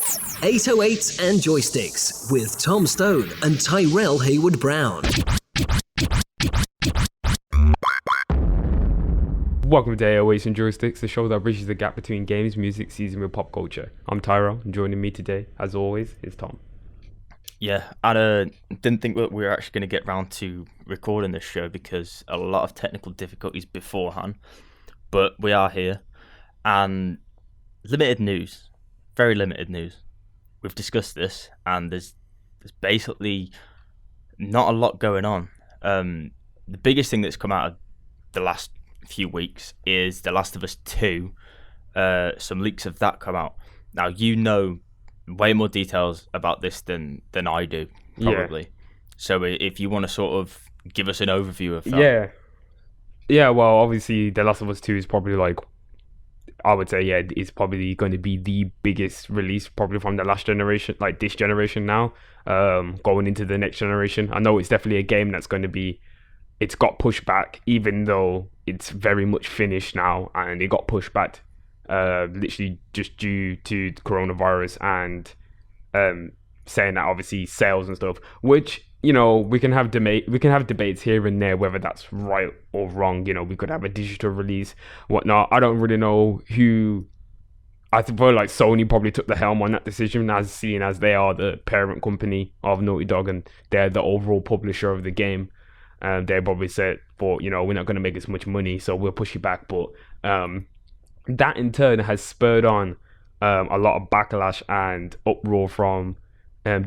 808s and Joysticks with Tom Stone and Tairell Hayward-Brown. Welcome to 808s and Joysticks, the show that bridges the gap between games, music, season with pop culture. I'm Tairell, and joining me today, as always, is Tom. Yeah, I didn't think that we were actually going to get round to recording this show because a lot of technical difficulties beforehand, but we are here, and limited news, very limited news. We've discussed this, and there's basically not a lot going on. The biggest thing that's come out of the last few weeks is The Last of Us 2. Some leaks of that come out. Now, you know way more details about this than I do, probably. Yeah. So if you want to sort of give us an overview of that. Yeah, well, obviously, The Last of Us 2 is probably I would say, it's probably going to be the biggest release probably from the last generation, like this generation now, going into the next generation. I know it's definitely a game that's going to be, it's got pushed back, even though it's very much finished now, and it got pushed back literally just due to coronavirus and saying that obviously sales and stuff, which, you know, we can have debates here and there whether that's right or wrong. You know, we could have a digital release, whatnot. I don't really know who. I feel like Sony probably took the helm on that decision, as seeing as they are the parent company of Naughty Dog and they're the overall publisher of the game. They probably said, "But you know, we're not going to make as much money, so we'll push it back." But that in turn has spurred on a lot of backlash and uproar from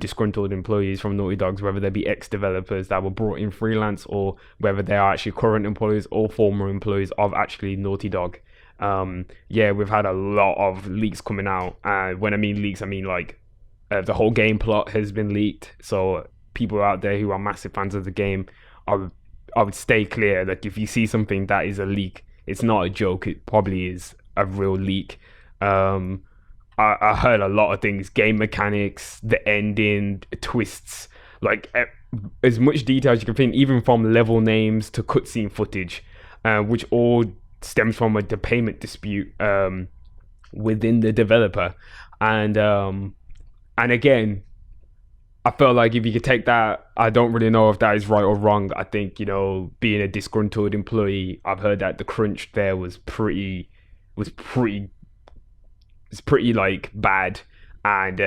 disgruntled employees from Naughty Dogs, whether they be ex-developers that were brought in freelance or whether they are actually current employees or former employees of actually Naughty Dog. We've had a lot of leaks coming out. When I mean leaks, I mean the whole game plot has been leaked. So people out there who are massive fans of the game, I would stay clear. Like, if you see something that is a leak, it's not a joke. It probably is a real leak. I heard a lot of things, game mechanics, the ending, twists, like as much detail as you can think, even from level names to cutscene footage, which all stems from the payment dispute within the developer. And again, I felt like if you could take that, I don't really know if that is right or wrong. I think, you know, being a disgruntled employee, I've heard that the crunch there was pretty like bad, and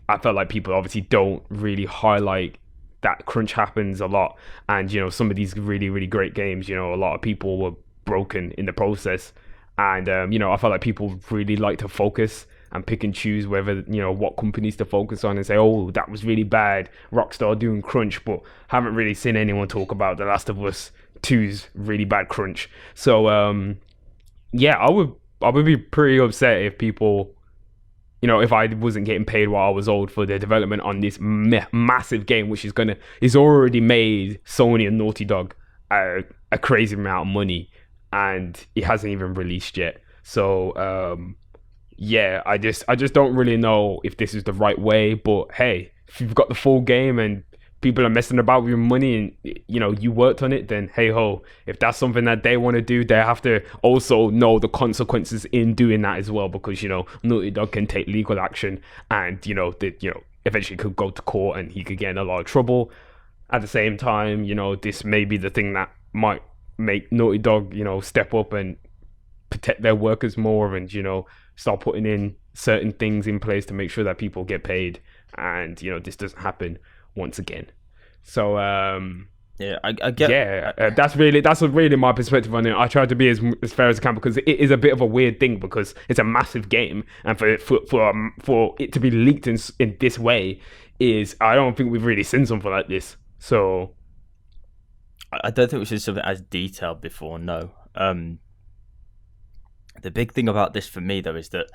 I felt like people obviously don't really highlight that crunch happens a lot. And you know, some of these really, really great games, you know, a lot of people were broken in the process, and you know, I felt like people really like to focus and pick and choose whether, you know, what companies to focus on and say, oh, that was really bad, Rockstar doing crunch, but haven't really seen anyone talk about The Last of Us 2's really bad crunch. So I would be pretty upset if people, you know, if I wasn't getting paid while I was old for the development on this massive game, which is already made Sony and Naughty Dog a crazy amount of money, and it hasn't even released yet. So I just don't really know if this is the right way. But hey, if you've got the full game and people are messing about with your money and, you know, you worked on it, then hey ho, if that's something that they want to do, they have to also know the consequences in doing that as well, because, you know, Naughty Dog can take legal action and, you know, eventually could go to court and he could get in a lot of trouble. At the same time, you know, this may be the thing that might make Naughty Dog, you know, step up and protect their workers more and, you know, start putting in certain things in place to make sure that people get paid and, you know, this doesn't happen once again. So I get. That's really my perspective on it. I try to be as fair as I can, because it is a bit of a weird thing, because it's a massive game, and for it to be leaked in this way is, I don't think we've really seen something like this. So I don't think we've seen something as detailed before. No. The big thing about this for me, though, is that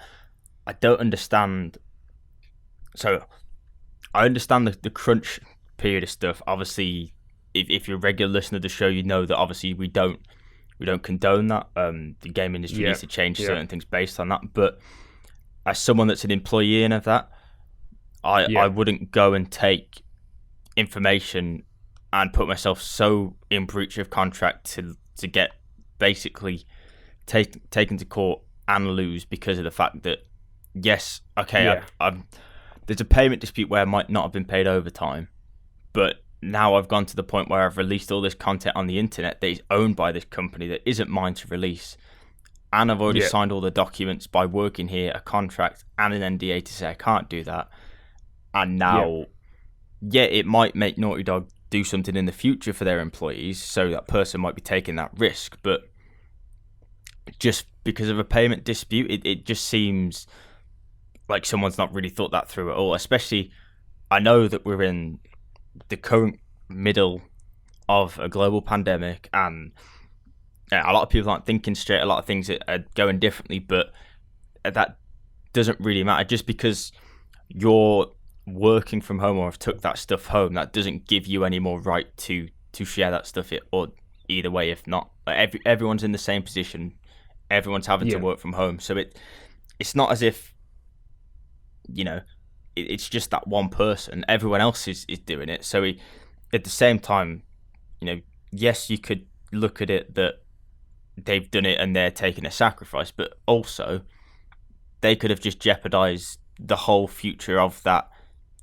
I don't understand. So I understand the crunch period of stuff. Obviously, if you're a regular listener to the show, you know that obviously we don't condone that. The game industry needs to change certain things based on that. But as someone that's an employee in of that, I wouldn't go and take information and put myself so in breach of contract to get basically taken to court and lose because of the fact that, yes, okay, there's a payment dispute where I might not have been paid overtime, but now I've gone to the point where I've released all this content on the internet that is owned by this company that isn't mine to release, and I've already signed all the documents by working here, a contract and an NDA to say I can't do that. And now, it might make Naughty Dog do something in the future for their employees, so that person might be taking that risk, but just because of a payment dispute, it just seems like someone's not really thought that through at all. Especially, I know that we're in the current middle of a global pandemic, and a lot of people aren't thinking straight, a lot of things are going differently, but that doesn't really matter. Just because you're working from home or have took that stuff home, that doesn't give you any more right to share that stuff, or either way. If not, like everyone's in the same position, everyone's having to work from home, so it's not as if, you know, it's just that one person. Everyone else is doing it. So at the same time, you know, yes, you could look at it that they've done it and they're taking a sacrifice, but also they could have just jeopardized the whole future of that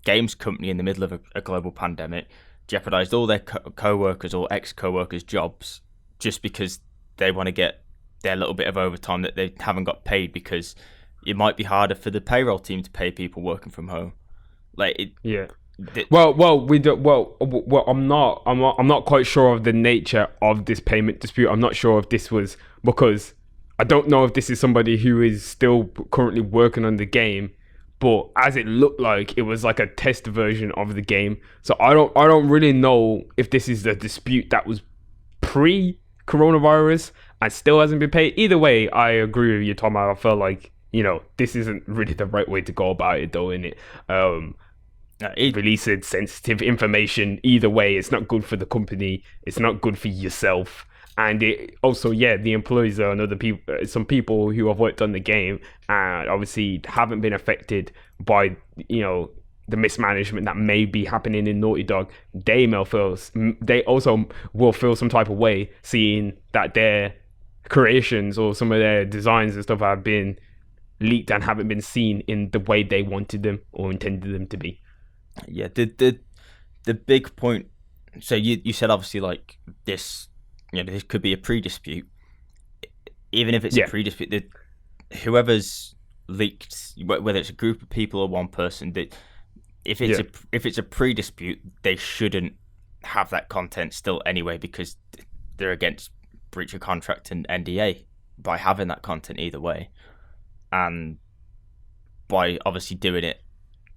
games company in the middle of a global pandemic, jeopardized all their co-workers or ex-co-workers' jobs just because they want to get their little bit of overtime that they haven't got paid, because it might be harder for the payroll team to pay people working from home. I'm not quite sure of the nature of this payment dispute. I'm not sure if this was because I don't know if this is somebody who is still currently working on the game, but as it looked like, it was like a test version of the game. So I don't really know if this is the dispute that was pre-coronavirus and still hasn't been paid. Either way, I agree with you, Tom. I felt like, you know, this isn't really the right way to go about it, though, innit? Releasing sensitive information, either way, it's not good for the company. It's not good for yourself. And it also, the employees are another people, some people who have worked on the game and obviously haven't been affected by, you know, the mismanagement that may be happening in Naughty Dog. They also will feel some type of way seeing that their creations or some of their designs and stuff have been leaked and haven't been seen in the way they wanted them or intended them to be. Yeah, the big point. So you said obviously like this, you know, this could be a pre-dispute. Even if it's a pre-dispute, whoever's leaked, whether it's a group of people or one person, that if it's a pre-dispute, they shouldn't have that content still anyway, because they're against breach of contract and NDA by having that content either way, and by obviously doing it,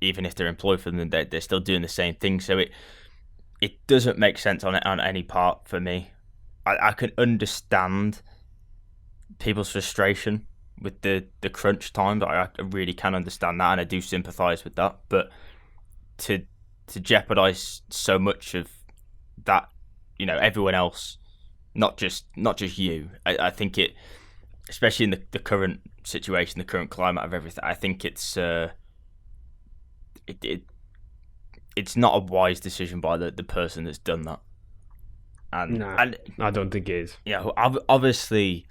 even if they're employed for them, they're still doing the same thing. So it doesn't make sense on any part for me. I can understand people's frustration with the crunch time, but I really can understand that, and I do sympathise with that. But to jeopardise so much of that, you know, everyone else, not just you. I think it, especially in the current situation, the current climate of everything, I think it's it's not a wise decision by the person that's done that. And I don't think it is. Yeah, obviously,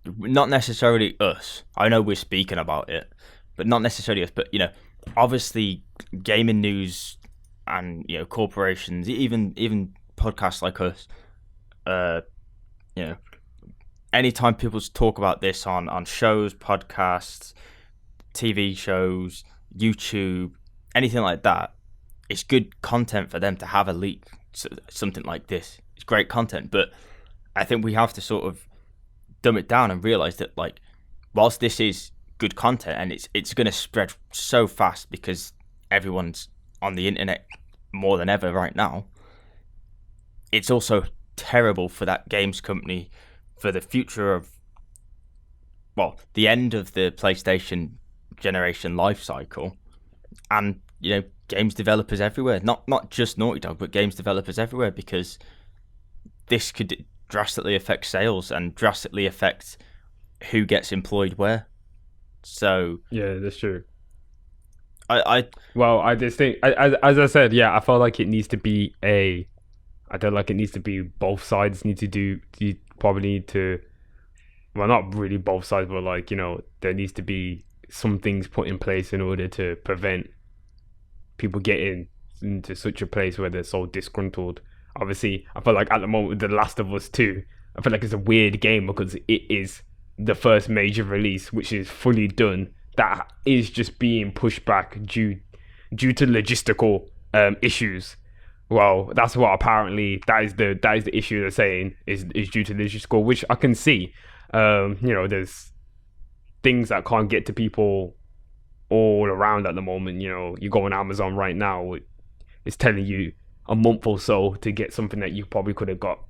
not necessarily us. I know we're speaking about it, but not necessarily us. But, you know, obviously, gaming news and, you know, corporations, even podcasts like us, you know, anytime people talk about this on shows, podcasts, TV shows, YouTube, anything like that, it's good content for them to have a leak, something like this. It's great content, but I think we have to sort of dumb it down and realize that, like, whilst this is good content and it's going to spread so fast because everyone's on the internet more than ever right now, it's also terrible for that games company, for the future of, well, the end of the PlayStation generation life cycle, and, you know, games developers everywhere, not just Naughty Dog, but games developers everywhere, because this could drastically affect sales and drastically affect who gets employed where. So yeah, that's true. I just think, as I said, I felt like it needs to be I don't like it needs to be both sides need to do. You probably need to, well, not really both sides, but, like, you know, there needs to be some things put in place in order to prevent people getting into such a place where they're so disgruntled. Obviously, I feel like at the moment with The Last of Us 2, I feel like it's a weird game because it is the first major release which is fully done that is just being pushed back due to logistical issues. Well, that's what apparently that is the issue they're saying is due to logistical, which I can see. There's things that can't get to people all around at the moment. You go on Amazon right now, it's telling you a month or so to get something that you probably could have got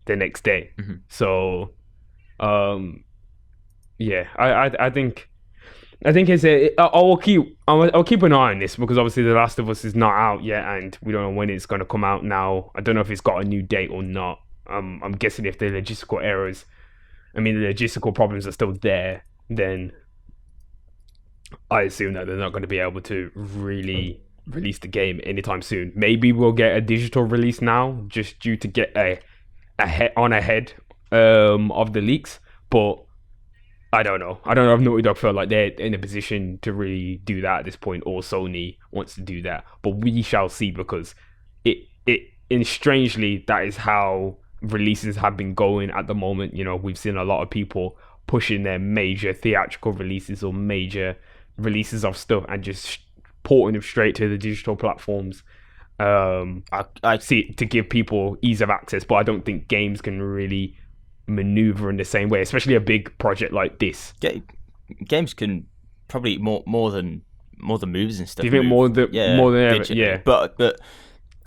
the next day. Mm-hmm. So, I think it's I'll keep an eye on this because obviously The Last of Us is not out yet, and we don't know when it's going to come out now. I don't know if it's got a new date or not. I'm guessing if the logistical problems are still there, then I assume that they're not going to be able to really release the game anytime soon. Maybe we'll get a digital release now, just due to get ahead of the leaks, but I don't know if Naughty Dog felt like they're in a position to really do that at this point, or Sony wants to do that. But we shall see, because and strangely, that is how releases have been going at the moment. We've seen a lot of people pushing their major theatrical releases or major releases of stuff and just porting them straight to the digital platforms. I see it to give people ease of access, but I don't think games can really maneuver in the same way, especially a big project like this. Games can probably more than movies and stuff. Do you think more than ever? Yeah. But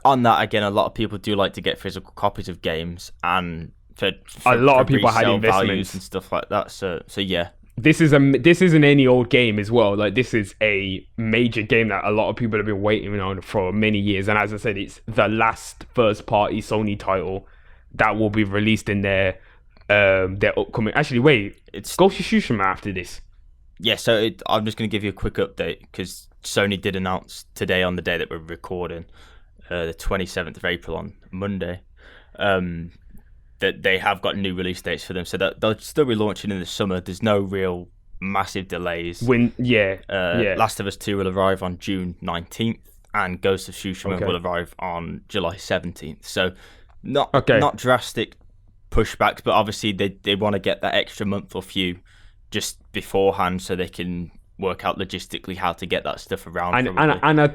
on that again, a lot of people do like to get physical copies of games, and for a lot of people had investments and stuff like that. So yeah. This isn't any old game as well. Like, this is a major game that a lot of people have been waiting on for many years. And as I said, it's the last first-party Sony title that will be released in their upcoming. Actually, wait, it's Ghost of Tsushima after this. Yeah. So I'm just going to give you a quick update because Sony did announce today, on the day that we're recording, the 27th of April on Monday, that they have got new release dates for them, so that they'll still be launching in the summer. There's no real massive delays. Last of Us 2 will arrive on June 19th, and Ghost of Tsushima will arrive on July 17th. So not drastic pushbacks, but obviously they want to get that extra month or few just beforehand so they can work out logistically how to get that stuff around. And I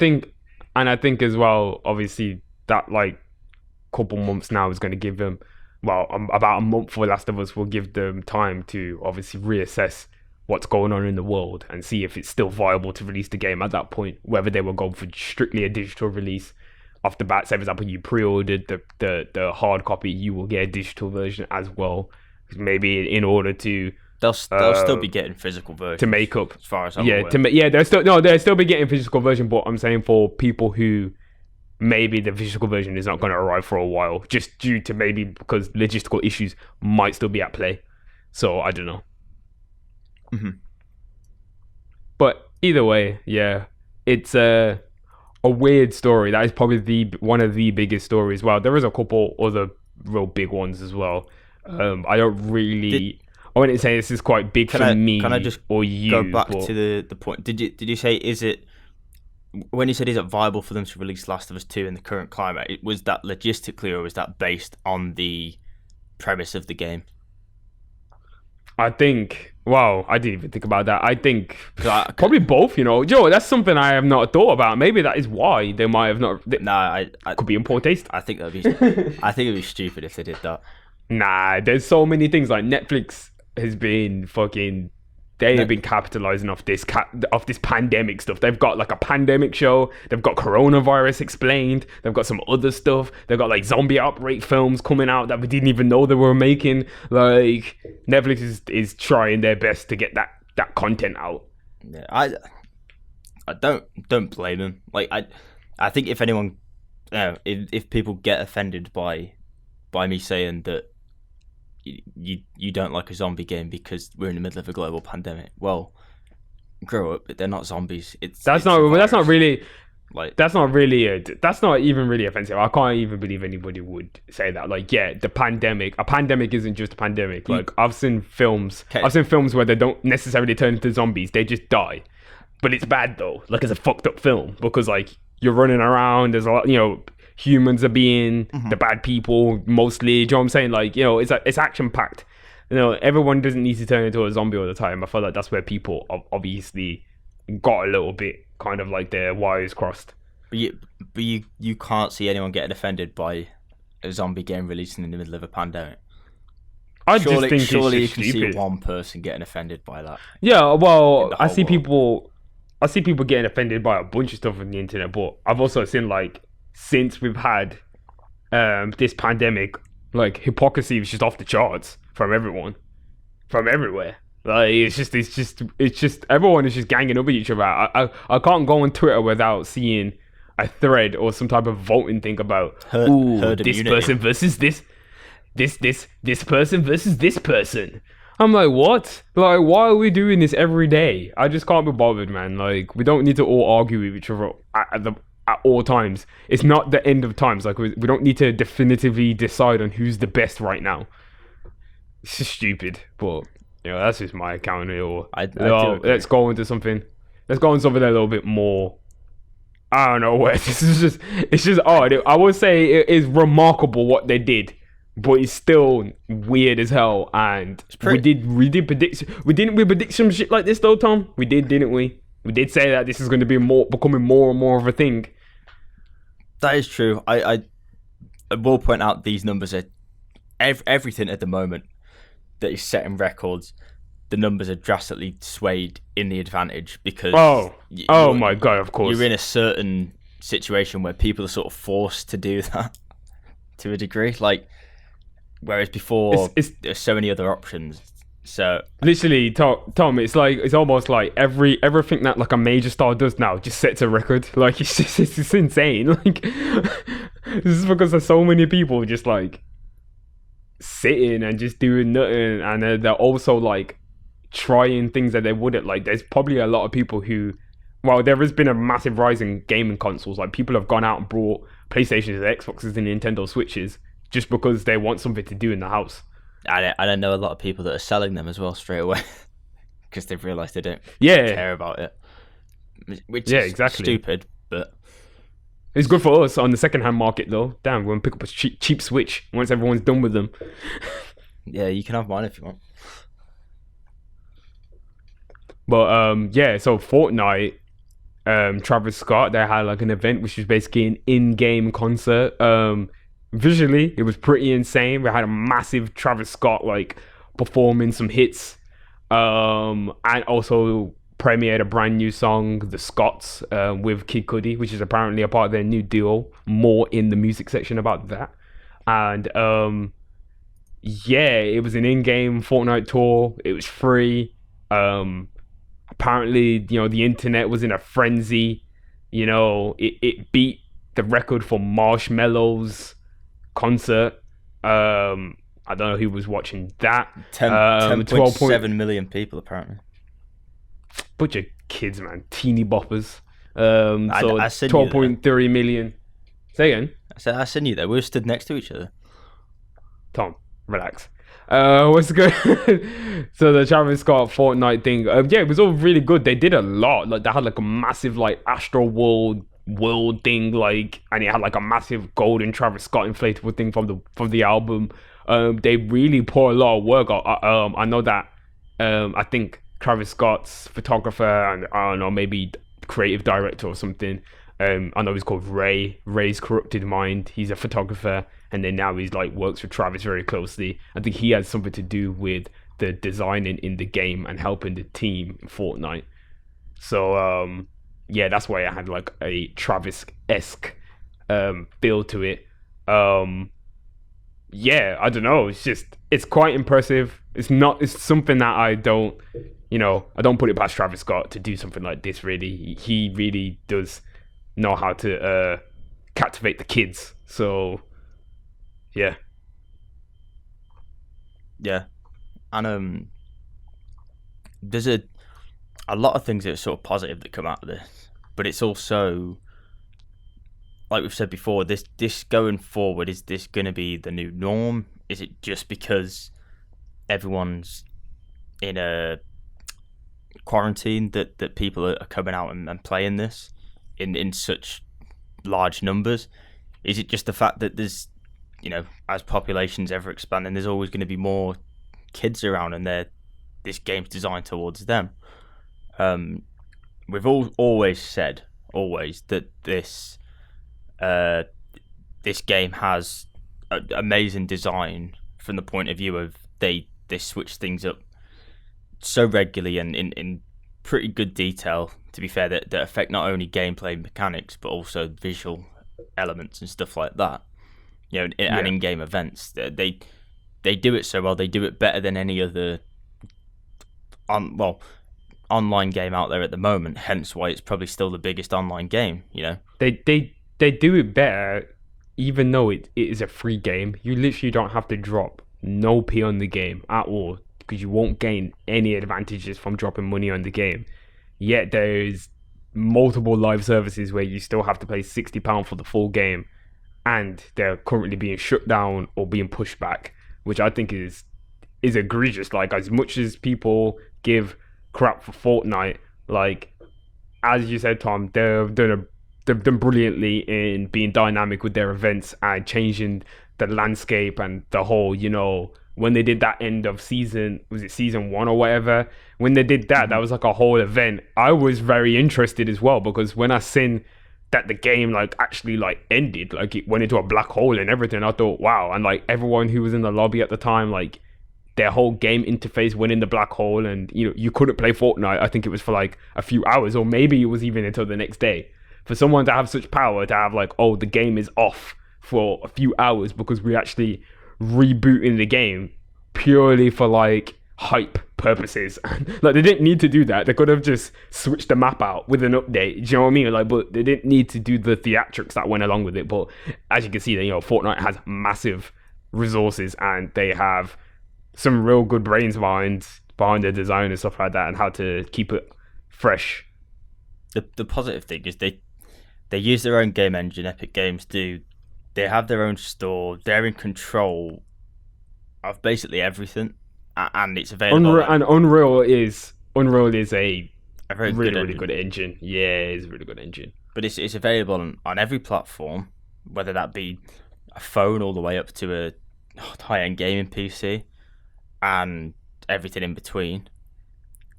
think as well, obviously that like couple months now is going to give them. Well, about a month for Last of Us will give them time to obviously reassess what's going on in the world and see if it's still viable to release the game at that point, whether they will go for strictly a digital release off the bat. Say, for example, you pre-ordered the hard copy, you will get a digital version as well. Maybe in order to... They'll still be getting physical versions. To make up. As far as I'm aware. They'll still be getting physical version, but I'm saying for people who... maybe the physical version is not going to arrive for a while, just due to maybe because logistical issues might still be at play. So I don't know. Mm-hmm. But either way, yeah, it's a weird story. That is probably one of the biggest stories. Well, there is a couple other real big ones as well. I don't really. I wouldn't say this is quite big for me. Can I just or you go back to the point? Did you say, is it? When you said, is it viable for them to release Last of Us 2 in the current climate, was that logistically, or was that based on the premise of the game? I think, wow, I didn't even think about that. I think probably both, Joe, that's something I have not thought about. Maybe that is why they might have not. I could be in poor taste. I think it'd be stupid if they did that. Nah, there's so many things. Like, Netflix has been fucking... They have been capitalizing off this pandemic stuff. They've got like a pandemic show. They've got coronavirus explained. They've got some other stuff. They've got like zombie outbreak films coming out that we didn't even know they were making. Like, Netflix is trying their best to get that content out. Yeah, I don't blame them. Like, I think if anyone, if people get offended by me saying that you don't like a zombie game because we're in the middle of a global pandemic, well, grow up. They're not zombies. That's not even really offensive. I can't even believe anybody would say that. Like, yeah, a pandemic isn't just a pandemic. Like, I've seen films where they don't necessarily turn into zombies, they just die. But it's bad though. Like, it's a fucked up film because, like, you're running around. There's a lot, humans are being the bad people mostly. Do you know what I'm saying? Like, it's action packed. Everyone doesn't need to turn into a zombie all the time. I feel like that's where people obviously got a little bit kind of like their wires crossed. But you can't see anyone getting offended by a zombie game releasing in the middle of a pandemic. Surely you can see one person getting offended by that. Yeah, well, I see people getting offended by a bunch of stuff on the internet, but I've also seen, like, since we've had this pandemic, like, hypocrisy is just off the charts from everyone, from everywhere. Like, it's just everyone is just ganging up at each other. I can't go on Twitter without seeing a thread or some type of voting thing about herd this immunity. Person versus this person versus this person. I'm like, what? Like, why are we doing this every day? I just can't be bothered, man. Like, we don't need to all argue with each other at all times. It's not the end of times. Like, we don't need to definitively decide on who's the best right now. It's just stupid, but that's just my account. Let's go into something. Let's go on something a little bit more. I don't know where this is. It's just odd. I would say it is remarkable what they did, but it's still weird as hell. And we did predict some shit like this though, Tom. We did, didn't we? We did say that this is going to be becoming more and more of a thing. That is true. I will point out these numbers are everything at the moment that is setting records. The numbers are drastically swayed in the advantage because my god, of course you're in a certain situation where people are sort of forced to do that to a degree. Like, whereas before there's so many other options. So literally, Tom, it's almost like everything that like a major star does now just sets a record. Like, it's insane. Like, this is because there's so many people just like sitting and just doing nothing, and they're also like trying things that they wouldn't. Like, there's probably a lot of people who, well, there has been a massive rise in gaming consoles. Like, people have gone out and brought PlayStations, Xboxes, and Nintendo Switches just because they want something to do in the house. I know a lot of people that are selling them as well straight away because they've realised they don't care about it. Which is exactly stupid, but it's good for us on the second-hand market, though. Damn, we're going to pick up a cheap Switch once everyone's done with them. Yeah, you can have mine if you want. But, so Fortnite, Travis Scott, they had, like, an event which was basically an in-game concert. Visually, it was pretty insane. We had a massive Travis Scott, like, performing some hits. And also premiered a brand new song, The Scots, with Kid Cudi, which is apparently a part of their new duo. More in the music section about that. And it was an in-game Fortnite tour. It was free. Apparently, the internet was in a frenzy. It beat the record for Marshmello's concert. I don't know who was watching that. 10.7 million people apparently. Bunch of kids, man, teeny boppers. So I 12.3 million. Say again. I sent you there. We were stood next to each other. Tom, relax. What's good? So the Travis Scott Fortnite thing, it was all really good. They did a lot. Like, they had like a massive like Astro World thing, like, and it had like a massive golden Travis Scott inflatable thing from the album. They really pour a lot of work. I know that. I think Travis Scott's photographer and I don't know, maybe creative director or something. I know he's called Ray's Corrupted Mind. He's a photographer, and then now he's like works with Travis very closely. I think he has something to do with the designing in the game and helping the team in Fortnite. So that's why I had like a Travis-esque feel to it. I don't know. It's quite impressive. It's something that I don't put it past Travis Scott to do something like this. Really, he really does know how to captivate the kids. So yeah, and there's a lot of things that are sort of positive that come out of this, but it's also, like we've said before, this going forward, is this going to be the new norm? Is it just because everyone's in a quarantine that people are coming out and playing this in such large numbers? Is it just the fact that there's, as population's ever expanding, there's always going to be more kids around, and this game's designed towards them? We've always said that this game has amazing design from the point of view of they switch things up so regularly and in pretty good detail, to be fair, that affect not only gameplay mechanics but also visual elements and stuff like that. And in-game events, they do it so well. They do it better than any other online game out there at the moment. Hence why it's probably still the biggest online game. They do it better, even though it is a free game. You literally don't have to drop no p on the game at all, because you won't gain any advantages from dropping money on the game. Yet there's multiple live services where you still have to pay £60 for the full game, and they're currently being shut down or being pushed back, which I think is egregious. Like, as much as people give crap for Fortnite, like, as you said, Tom, they've done brilliantly in being dynamic with their events and changing the landscape and the whole, when they did that end of season 1 or whatever, when they did that, that was like a whole event. I was very interested as well, because when I seen that the game actually ended, it went into a black hole and everything, I thought, wow. And everyone who was in the lobby at the time, their whole game interface went in the black hole, and you couldn't play Fortnite. I think it was for a few hours, or maybe it was even until the next day. For someone to have such power, to have the game is off for a few hours because we're actually rebooting the game purely for hype purposes. They didn't need to do that. They could have just switched the map out with an update. Do you know what I mean? But they didn't need to do the theatrics that went along with it. But as you can see, Fortnite has massive resources, and they have some real good brains behind the design and stuff like that, and how to keep it fresh. The positive thing is they use their own game engine. Epic Games do. They have their own store. They're in control of basically everything, and it's available. Unreal is a very really good engine. Yeah, it's a really good engine. But it's available on every platform, whether that be a phone all the way up to a high-end gaming PC, and everything in between.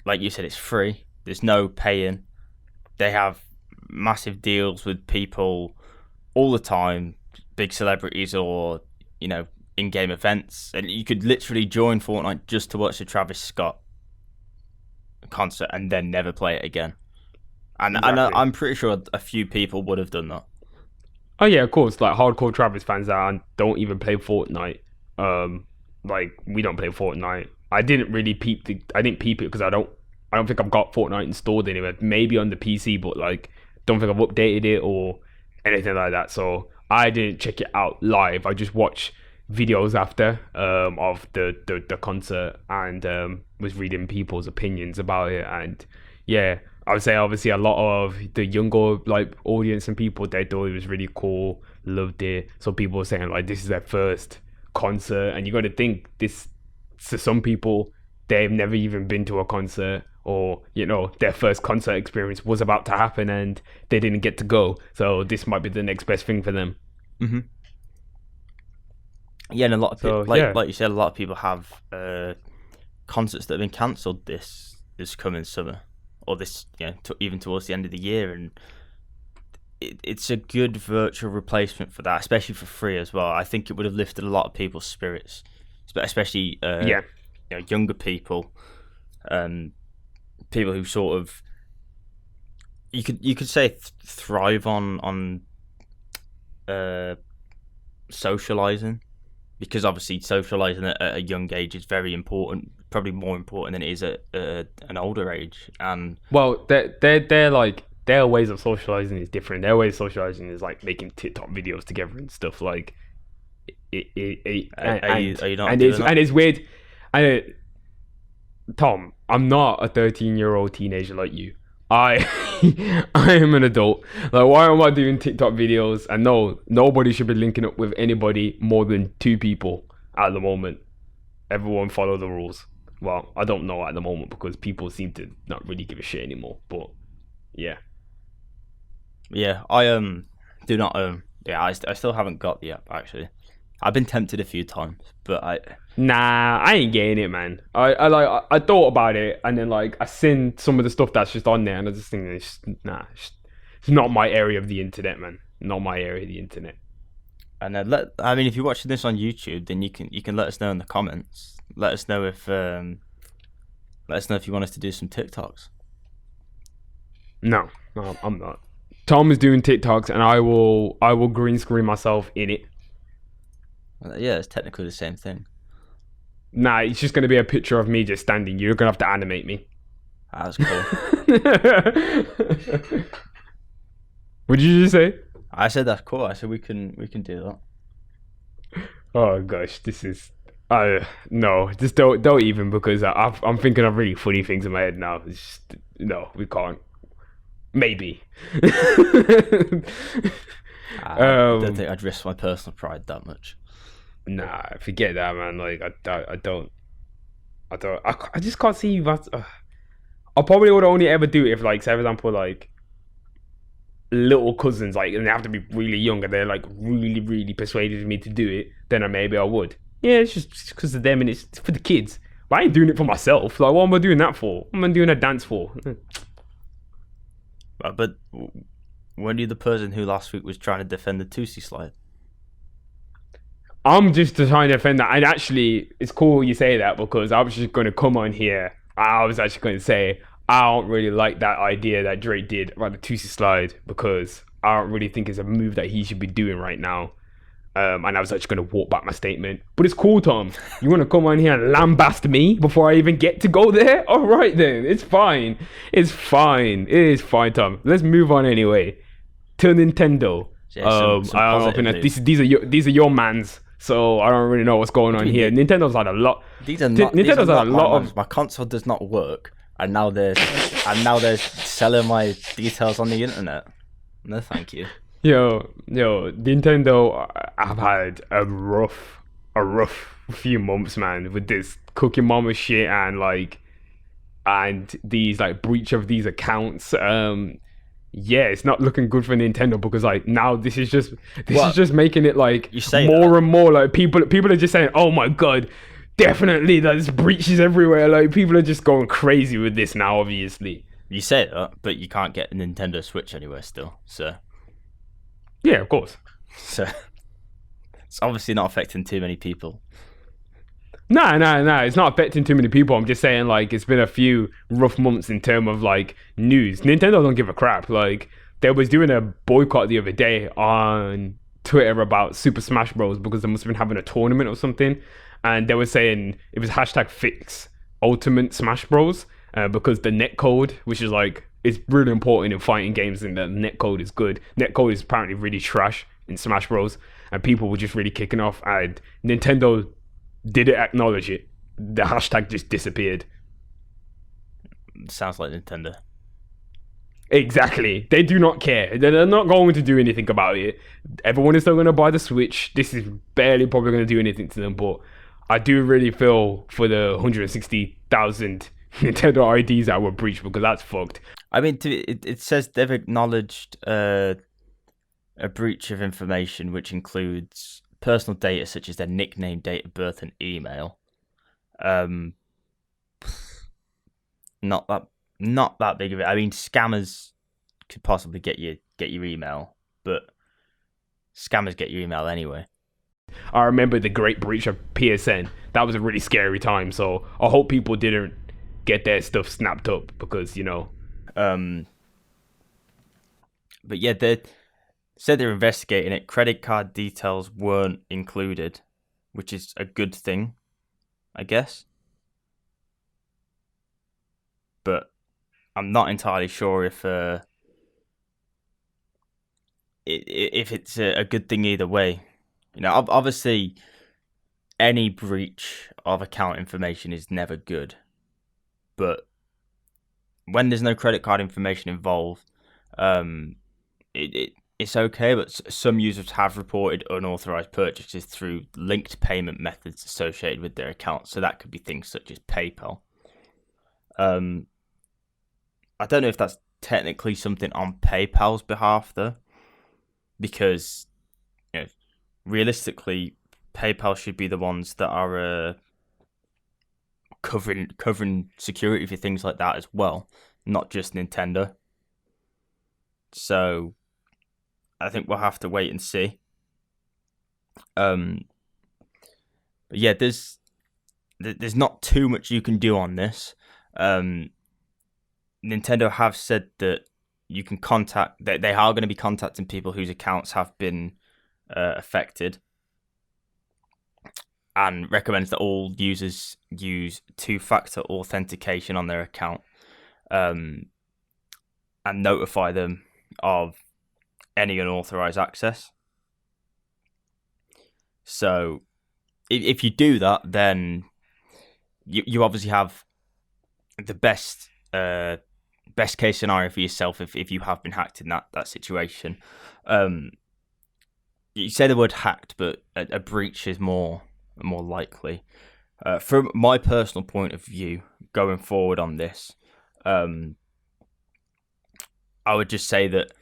Like you said, it's free. There's no paying. They have massive deals with people all the time, big celebrities or in-game events, and you could literally join Fortnite just to watch the Travis Scott concert and then never play it again. And I'm pretty sure a few people would have done that. Oh yeah, of course. Hardcore Travis fans that don't even play Fortnite. We don't play Fortnite. I didn't peep it because I don't think I've got Fortnite installed anywhere. Maybe on the PC, but don't think I've updated it or anything like that. So I didn't check it out live. I just watched videos after of the concert, and was reading people's opinions about it. And yeah, I would say obviously a lot of the younger audience and people, they thought it was really cool, loved it. So people were saying this is their first concert, and you got to think this, to some people, they've never even been to a concert, or their first concert experience was about to happen and they didn't get to go, so this might be the next best thing for them. Mm-hmm. Yeah, and a lot of people, like you said, a lot of people have concerts that have been cancelled this coming summer, or this even towards the end of the year, and it's a good virtual replacement for that, especially for free as well. I think it would have lifted a lot of people's spirits, especially younger people, people who sort of you could say thrive on socializing, because obviously socializing at a young age is very important, probably more important than it is at an older age. And their ways of socializing is different. Their way of socializing is making TikTok videos together and stuff. Are you not doing that? And it's weird. Tom, I'm not a 13-year-old teenager like you. I am an adult. Why am I doing TikTok videos? And no, nobody should be linking up with anybody more than 2 people at the moment. Everyone follow the rules. Well, I don't know at the moment, because people seem to not really give a shit anymore. But yeah. Yeah, I Do not own. Yeah, I still haven't got the app actually. I've been tempted a few times, but Nah, I ain't getting it, man. I thought about it, and then like I seen some of the stuff that's just on there, and I just think it's not my area of the internet, man. Not my area of the internet. And if you're watching this on YouTube, then you can let us know in the comments. Let us know if you want us to do some TikToks. No, I'm not. Tom is doing TikToks, and I will green screen myself in it. Yeah, it's technically the same thing. Nah, it's just gonna be a picture of me just standing. You're gonna have to animate me. That's cool. What did you just say? I said that's cool. I said we can do that. Oh gosh, this is. No, just don't even, because I'm thinking of really funny things in my head now. It's just, no, we can't. Maybe. I don't think I'd risk my personal pride that much. Nah, forget that, man. Like I just can't see that. I probably would only ever do it if, like, say for example, like little cousins, like, and they have to be really young, and they're like really, really persuaded me to do it. Then maybe I would. Yeah, it's just because of them, and it's for the kids. But I ain't doing it for myself. Like, what am I doing that for? What am I doing a dance for? But weren't you the person who last week was trying to defend the Tootsie slide? I'm just trying to defend that. And actually, it's cool you say that, because I was just going to come on here. I was actually going to say, I don't really like that idea that Drake did about the Tootsie slide, because I don't really think it's a move that he should be doing right now. And I was actually going to walk back my statement. But it's cool, Tom. You want to come on here and lambast me before I even get to go there? All right, then. It's fine. It's fine. It is fine, Tom. Let's move on anyway. To Nintendo. Yeah, I don't know if these are your mans. So I don't really know what's going on here. Nintendo's had a lot. Nintendo's had a lot of. My console does not work, and now they're selling my details on the internet. No, thank you. Yo, Nintendo have had a rough few months, man, with this Cookie Mama shit and these like breach of these accounts. Yeah, it's not looking good for Nintendo, because like now this is just making it like more and more like people are just saying, oh my god, definitely there's breaches everywhere. Like, people are just going crazy with this now. Obviously, you say that, but you can't get a Nintendo Switch anywhere still. So yeah, of course. So it's obviously not affecting too many people. No, it's not affecting too many people. I'm just saying, like, it's been a few rough months in terms of, like, news. Nintendo don't give a crap. Like, they was doing a boycott the other day on Twitter about Super Smash Bros. Because they must have been having a tournament or something. And they were saying it was #fix Ultimate Smash Bros. Because the netcode, which is, like, it's really important in fighting games, and the netcode is good. Netcode is apparently really trash in Smash Bros. And people were just really kicking off. And Nintendo didn't acknowledge it. The hashtag just disappeared. Sounds like Nintendo. Exactly. They do not care. They're not going to do anything about it. Everyone is still going to buy the Switch. This is barely probably going to do anything to them, but I do really feel for the 160,000 Nintendo IDs that were breached, because that's fucked. I mean, it says they've acknowledged a breach of information, which includes personal data such as their nickname, date of birth, and email. Not that big of it. I mean, scammers could possibly get your email, but scammers get your email anyway. I remember the great breach of PSN. That was a really scary time. So I hope people didn't get their stuff snapped up, because But yeah, they said they're investigating it. Credit card details weren't included, which is a good thing, I guess. But I'm not entirely sure if it's a good thing either way. Obviously, any breach of account information is never good. But when there's no credit card information involved, it's okay, but some users have reported unauthorized purchases through linked payment methods associated with their account. So that could be things such as PayPal. I don't know if that's technically something on PayPal's behalf, though. because realistically, PayPal should be the ones that are covering security for things like that as well, not just Nintendo. So I think we'll have to wait and see. But yeah, there's not too much you can do on this. Nintendo have said that you can contact, that they are going to be contacting people whose accounts have been affected, and recommends that all users use two-factor authentication on their account, and notify them of any unauthorized access. So if you do that, then you obviously have the best case scenario for yourself if you have been hacked in that situation. You say the word hacked, but a breach is more likely. From my personal point of view, going forward on this, I would just say that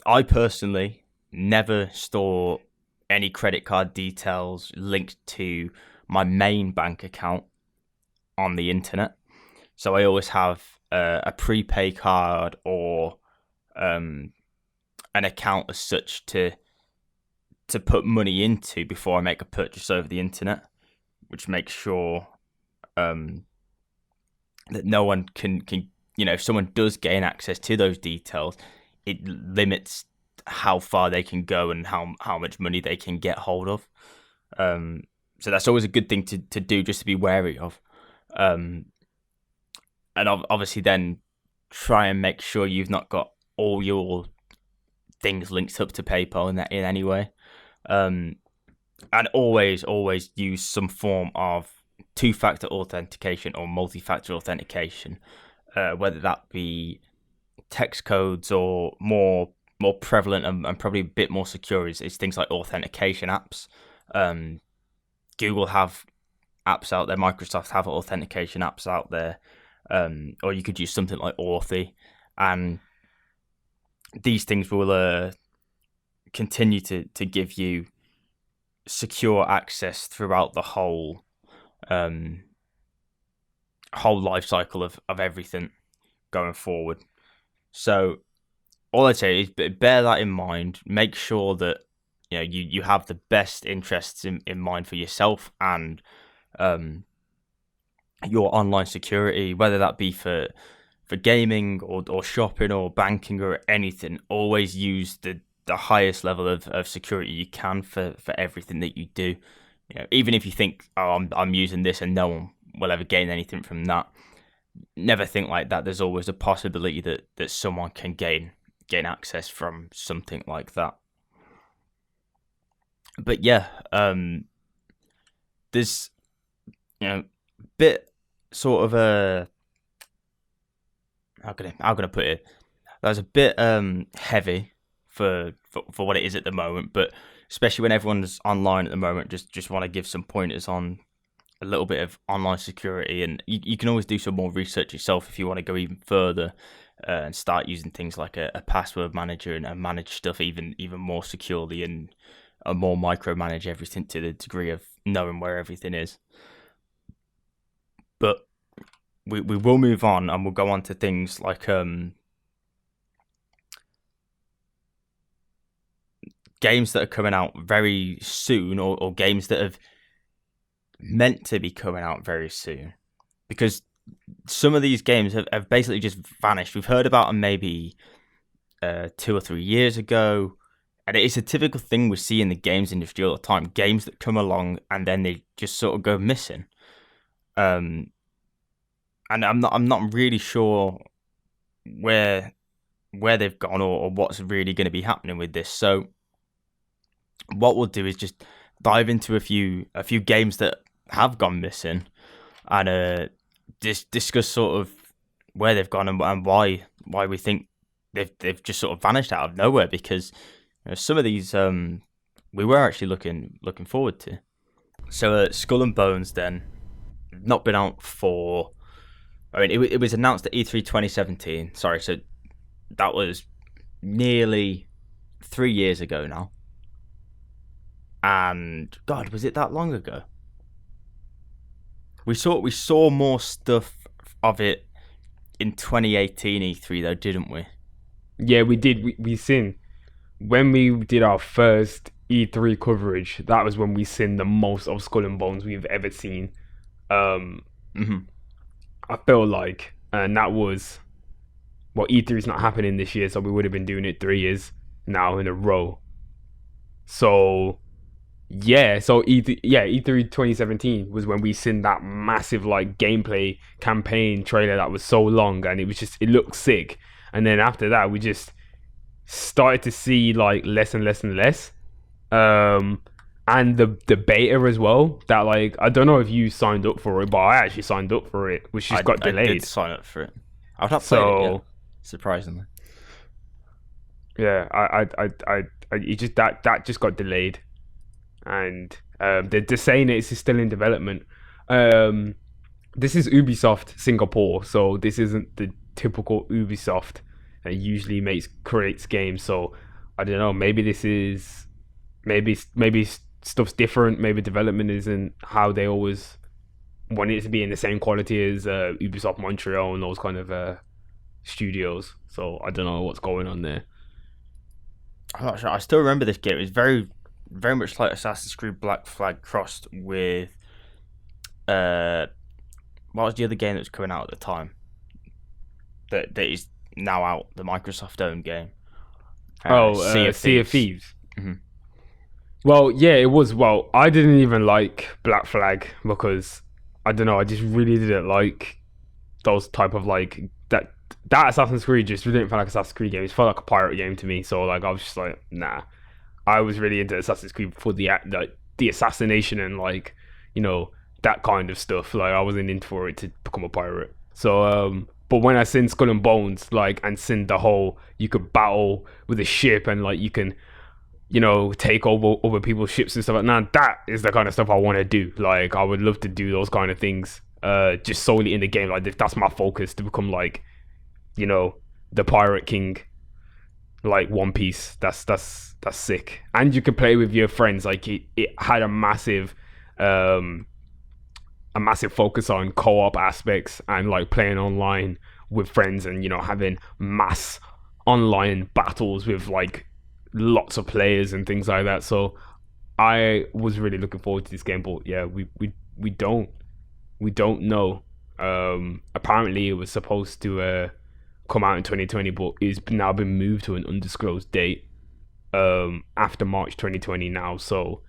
I personally never store any credit card details linked to my main bank account on the internet. So I always have a prepay card or an account as such to put money into before I make a purchase over the internet, which makes sure that no one can if someone does gain access to those details, it limits how far they can go and how much money they can get hold of. So that's always a good thing to do, just to be wary of. And obviously then try and make sure you've not got all your things linked up to PayPal in any way. And always use some form of two-factor authentication or multi-factor authentication, whether that be text codes or more prevalent and probably a bit more secure is things like authentication apps. Google have apps out there, Microsoft have authentication apps out there, or you could use something like Authy, and these things will continue to give you secure access throughout the whole life cycle of everything going forward. So all I'd say is bear that in mind. Make sure that you have the best interests in mind for yourself and your online security, whether that be for gaming or shopping or banking or anything. Always use the highest level of security you can for everything that you do. Even if you think, oh, I'm using this and no one will ever gain anything from that, never think like that. There's always a possibility that someone can gain access from something like that. But yeah, there's bit sort of a how can I put it? That's a bit heavy for what it is at the moment, but especially when everyone's online at the moment, just want to give some pointers on a little bit of online security, and you can always do some more research yourself if you want to go even further and start using things like a password manager and manage stuff even more securely and more micromanage everything to the degree of knowing where everything is. But we will move on and we'll go on to things like games that are coming out very soon, or games that have meant to be coming out very soon, because some of these games have basically just vanished. We've heard about them maybe 2 or 3 years ago, and it's a typical thing we see in the games industry all the time. Games that come along and then they just sort of go missing. And I'm not really sure where they've gone or what's really going to be happening with this. So what we'll do is just dive into a few games that have gone missing and discuss sort of where they've gone and why we think they've just sort of vanished out of nowhere, because some of these we were actually looking forward to. So Skull and Bones then, not been out for, I mean, it was announced at E3 2017. Sorry, so that was nearly 3 years ago now. And God, was it that long ago? We saw more stuff of it in 2018 E3 though, didn't we? Yeah, we did. We seen when we did our first E3 coverage. That was when we seen the most of Skull and Bones we've ever seen. I feel like, and that was, well, E3 is not happening this year, so we would have been doing it 3 years now in a row. So yeah, so E3 2017 was when we seen that massive like gameplay campaign trailer that was so long, and it looked sick. And then after that, we just started to see like less and less and less. And the beta as well. That like, I don't know if you signed up for it, but I actually signed up for it, which just got delayed. I did sign up for it. I've not played it yet, surprisingly. Yeah, it just that just got delayed, and they're saying it's still in development. This is Ubisoft Singapore, so this isn't the typical Ubisoft that usually creates games. So I don't know. Maybe this is maybe stuff's different. Maybe development isn't how they always want it to be in the same quality as Ubisoft Montreal and those kind of studios. So I don't know what's going on there. I'm not sure. I still remember this game. It was very, very much like Assassin's Creed Black Flag crossed with what was the other game that was coming out at the time? That is now out, the Microsoft-owned game. Sea of Thieves. Mm-hmm. Well, yeah, it was. Well, I didn't even like Black Flag because I don't know. I just really didn't like those type of like that Assassin's Creed. Just didn't feel like Assassin's Creed game. It felt like a pirate game to me. So like I was just like, nah. I was really into Assassin's Creed for the assassination and like, you know, that kind of stuff. Like I wasn't in for it to become a pirate. So but when I seen Skull and Bones, like, and seen the whole, you could battle with a ship and like you can, you know, take over other people's ships and stuff like that. Now that is the kind of stuff I want to do. Like I would love to do those kind of things just solely in the game. Like if that's my focus, to become like, you know, the Pirate King, like One Piece. That's sick. And you can play with your friends. Like it had a massive focus on co-op aspects and like playing online with friends and, you know, having mass online battles with like lots of players and things like that. So I was really looking forward to this game, but yeah, we don't know. Apparently it was supposed to come out in 2020, but it's now been moved to an undisclosed date after March 2020 now. So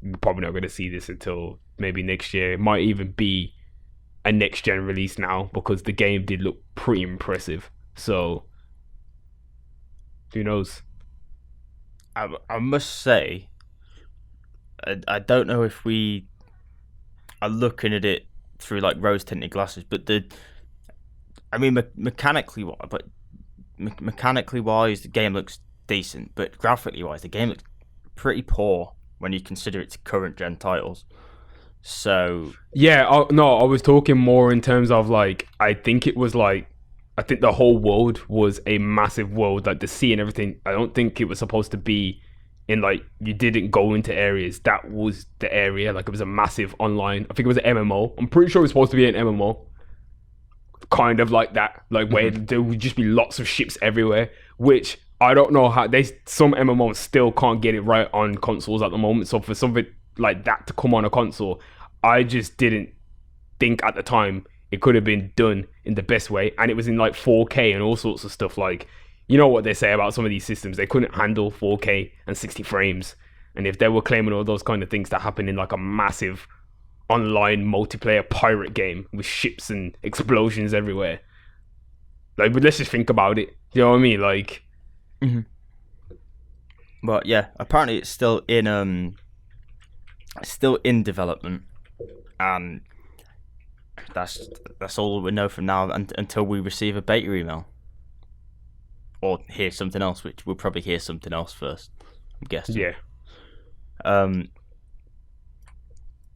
we're probably not going to see this until maybe next year. It might even be a next gen release now because the game did look pretty impressive. So who knows? I must say, I don't know if we are looking at it through like rose tinted glasses, but mechanically wise, the game looks decent, but graphically wise, the game looks pretty poor when you consider its current gen titles. So yeah, I was talking more in terms of like, I think the whole world was a massive world, like the sea and everything. I don't think it was supposed to be in like, you didn't go into areas. That was the area. Like it was a massive online, I think it was an MMO. I'm pretty sure it was supposed to be an MMO. Kind of like that, like where there would just be lots of ships everywhere, which I don't know how some MMOs still can't get it right on consoles at the moment. So for something like that to come on a console, I just didn't think at the time it could have been done in the best way. And it was in like 4K and all sorts of stuff. Like, you know what they say about some of these systems, they couldn't handle 4K and 60 frames. And if they were claiming all those kind of things that happen in like a massive online multiplayer pirate game with ships and explosions everywhere, like, but let's just think about it. You know what I mean? Like, but yeah, apparently it's still in development, and that's all we know from now until we receive a beta email or hear something else, which we'll probably hear something else first, I'm guessing. Yeah.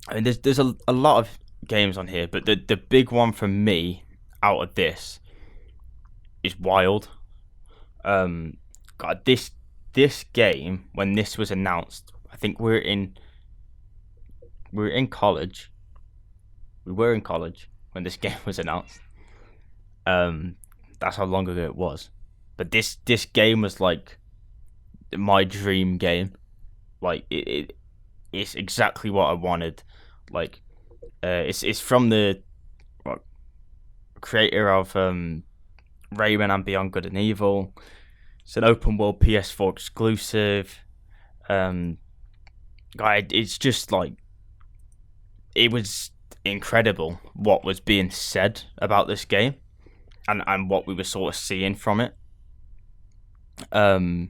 I mean, there's a lot of games on here, but the big one for me out of this is Wild. God, this this game, when this was announced, I think we were in college. We were in college when this game was announced. That's how long ago it was. But this game was like my dream game. Like it's exactly what I wanted. Like it's from the creator of Rayman and Beyond Good and Evil. It's an open world PS4 exclusive. It's just like, it was incredible what was being said about this game and what we were sort of seeing from it. But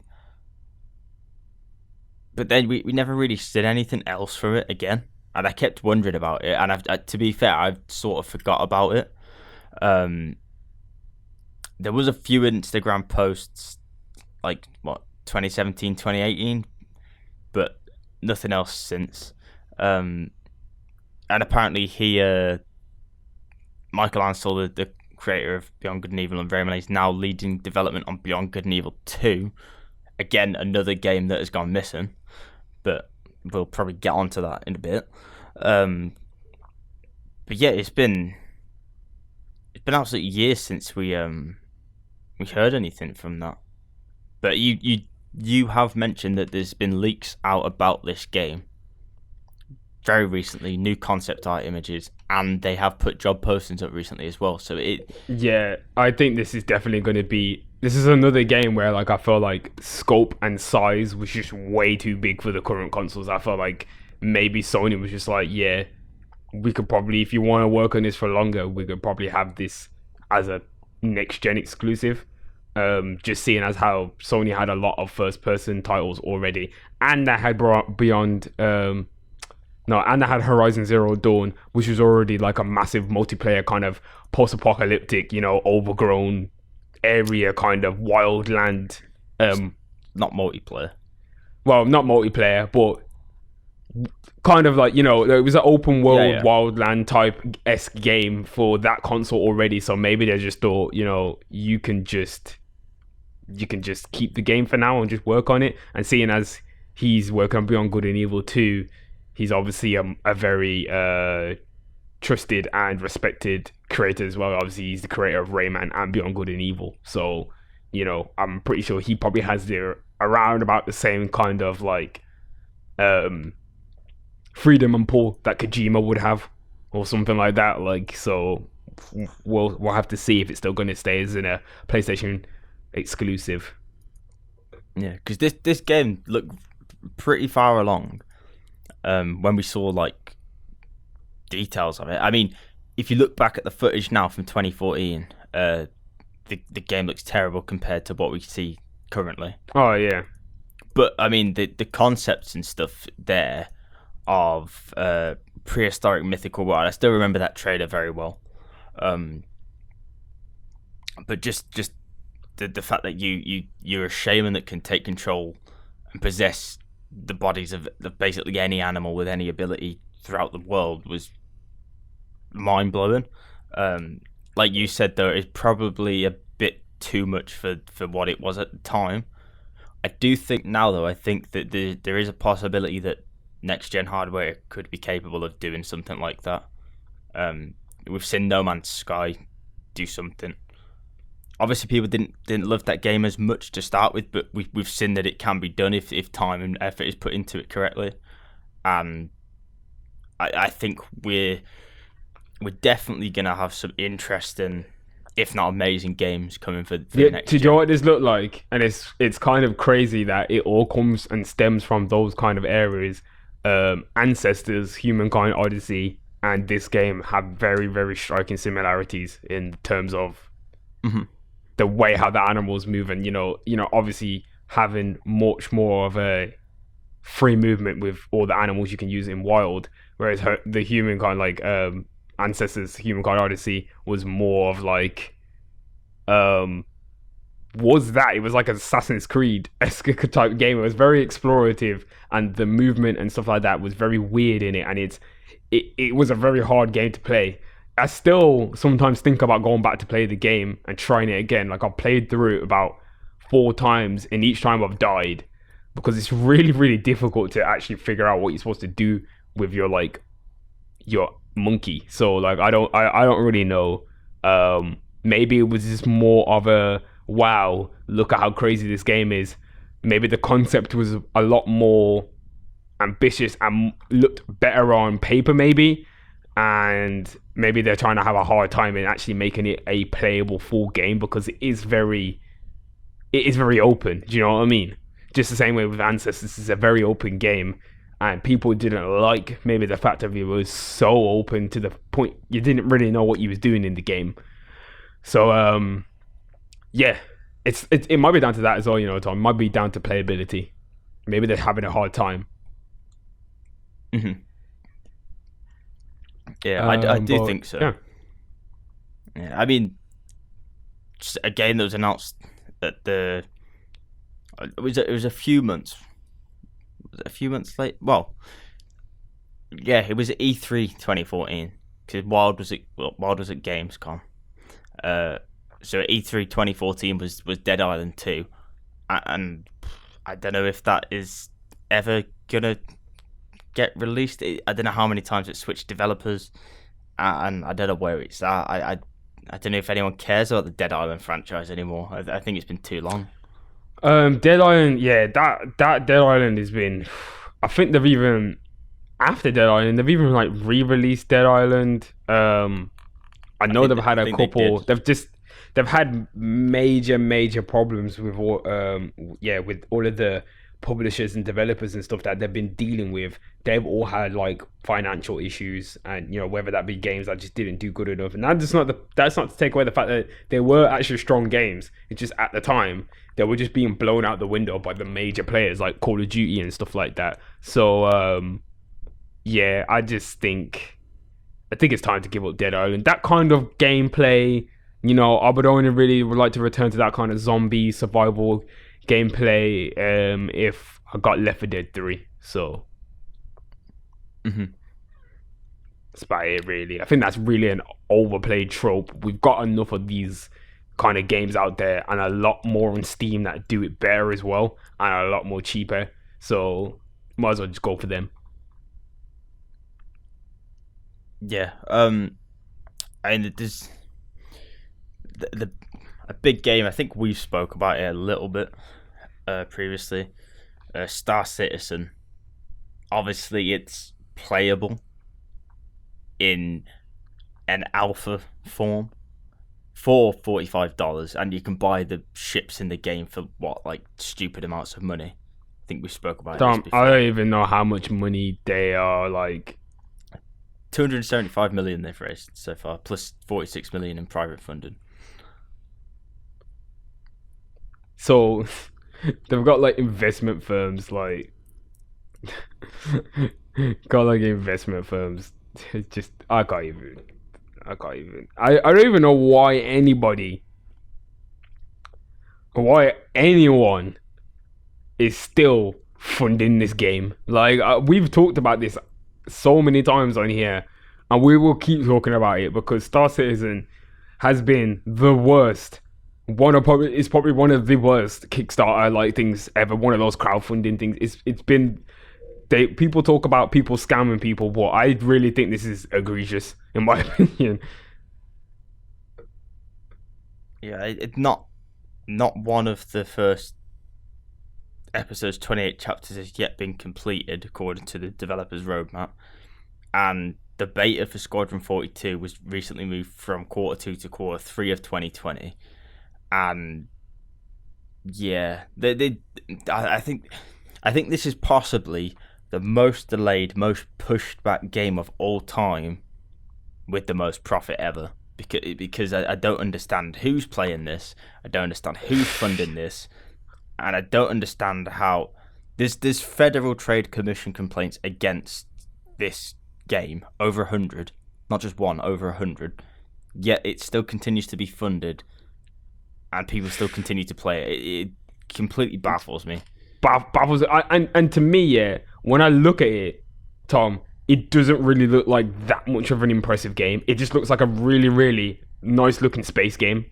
then we never really did anything else for it again, and I kept wondering about it, and to be fair, I've sort of forgot about it. There was a few Instagram posts, like, 2017, 2018, but nothing else since. And apparently Michael Ansel, the creator of Beyond Good and Evil and Rayman, is now leading development on Beyond Good and Evil 2. Again, another game that has gone missing, but we'll probably get onto that in a bit. But yeah, it's been absolutely years since we heard anything from that. But you have mentioned that there's been leaks out about this game very recently, new concept art images, and they have put job postings up recently as well. So yeah, I think this is definitely going to be. This is another game where, like, I feel like scope and size was just way too big for the current consoles. I felt like maybe Sony was just like, yeah, we could probably, if you want to work on this for longer, we could probably have this as a next gen exclusive. Just seeing as how Sony had a lot of first person titles already, and they had and they had Horizon Zero Dawn, which was already like a massive multiplayer kind of post-apocalyptic, overgrown area, kind of wild land. not multiplayer. Well, not multiplayer, but kind of like, it was an open world, wild land type esque game for that console already. So maybe they just thought, you can just keep the game for now and just work on it. And seeing as he's working on Beyond Good and Evil 2, he's obviously a very trusted and respected creator as well. Obviously, he's the creator of Rayman and Beyond Good and Evil. So, I'm pretty sure he probably has around about the same kind of like freedom and pull that Kojima would have, or something like that. Like, so we'll have to see if it's still going to stay as in a PlayStation exclusive. Yeah, because this game looked pretty far along when we saw like details of it. I mean, if you look back at the footage now from 2014, the game looks terrible compared to what we see currently. Oh yeah, but I mean the concepts and stuff there of prehistoric mythical world. I still remember that trailer very well. But just the fact that you're a shaman that can take control and possess the bodies of basically any animal with any ability throughout the world was mind blowing. Like you said, though, it's probably a bit too much for what it was at the time. I do think now, though, I think that there is a possibility that next gen hardware could be capable of doing something like that. We've seen No Man's Sky do something. Obviously, people didn't love that game as much to start with, but we've seen that it can be done if time and effort is put into it correctly. And I think we're definitely gonna have some interesting, if not amazing, games coming for the next gen. Do you know what this look like? And it's kind of crazy that it all comes and stems from those kind of areas. Ancestors, Humankind Odyssey, and this game have very, very striking similarities in terms of the way how the animals move, and obviously having much more of a free movement with all the animals you can use in wild, whereas the Humankind, like Ancestors, Humankind Odyssey, was more of like it was like an Assassin's Creed-esque type game. It was very explorative, and the movement and stuff like that was very weird in it, and it was a very hard game to play. I still sometimes think about going back to play the game and trying it again. Like, I've played through it about 4 times, and each time I've died. because it's really, really difficult to actually figure out what you're supposed to do with your monkey. So like I don't really know. Maybe it was just more of a wow, look at how crazy this game is. Maybe the concept was a lot more ambitious and looked better on paper, maybe, and maybe they're trying to have a hard time in actually making it a playable full game, because it is very open. Do you know what I mean? Just the same way with Ancestors, this is a very open game, and people didn't like maybe the fact that it was so open to the point you didn't really know what you was doing in the game. So yeah, it might be down to that as well, you know, Tom. It might be down to playability. Maybe they're having a hard time. Mm-hmm. Yeah, I do think so. Yeah, I mean, just a game that was announced at it was a few months. Was it a few months late? Well, yeah, it was at E3 2014 because Wild was at Gamescom. So at E3 2014 was Dead Island 2, and I don't know if that is ever gonna get released. I don't know how many times it switched developers, and I don't know where it's at. I don't know if anyone cares about the Dead Island franchise anymore. I think it's been too long. Dead Island, yeah, that Dead Island has been. I think they've even after Dead Island, they've even like re-released Dead Island. I know they've had a couple. They've had major problems with all with all of the publishers and developers and stuff that they've been dealing with. They've all had like financial issues, and you know, whether that be games that just didn't do good enough. And that's not to take away the fact that they were actually strong games. It's just at the time they were just being blown out the window by the major players like Call of Duty and stuff like that. So yeah, I think it's time to give up Dead Island. That kind of gameplay, you know, I would like to return to that kind of zombie survival gameplay if I got Left 4 Dead 3. So that's about it, really. I think that's really an overplayed trope. We've got enough of these kind of games out there, and a lot more on Steam that do it better as well, and a lot more cheaper. So might as well just go for them. Yeah, and there's a big game. I think we spoke about it a little bit previously. Star Citizen. Obviously, it's playable in an alpha form for $45, and you can buy the ships in the game for stupid amounts of money. I think we spoke about it before. I don't even know how much money they are like. 275 million they've raised so far, plus 46 million in private funding. So they've got like investment firms, like investment firms. It's just I can't even. I don't even know why anyone is still funding this game. Like we've talked about this so many times on here, and we will keep talking about it, because Star Citizen has been the worst. It's probably one of the worst Kickstarter things ever. One of those crowdfunding things. It's been. People talk about people scamming people, but I really think this is egregious, in my opinion. Yeah, it's not one of the first episodes. 28 chapters has yet been completed according to the developer's roadmap, and the beta for Squadron 42 was recently moved from Q2 to Q3 of 2020, and yeah, I think this is possibly the most delayed, most pushed back game of all time, with the most profit ever. Because I don't understand who's playing this, I don't understand who's funding this, and I don't understand how there's Federal Trade Commission complaints against this game, over 100, not just one, over 100, yet it still continues to be funded, and people still continue to play it. It completely baffles me. Baffles, and to me, yeah, when I look at it, Tom, it doesn't really look like that much of an impressive game. It just looks like a really, really nice looking space game.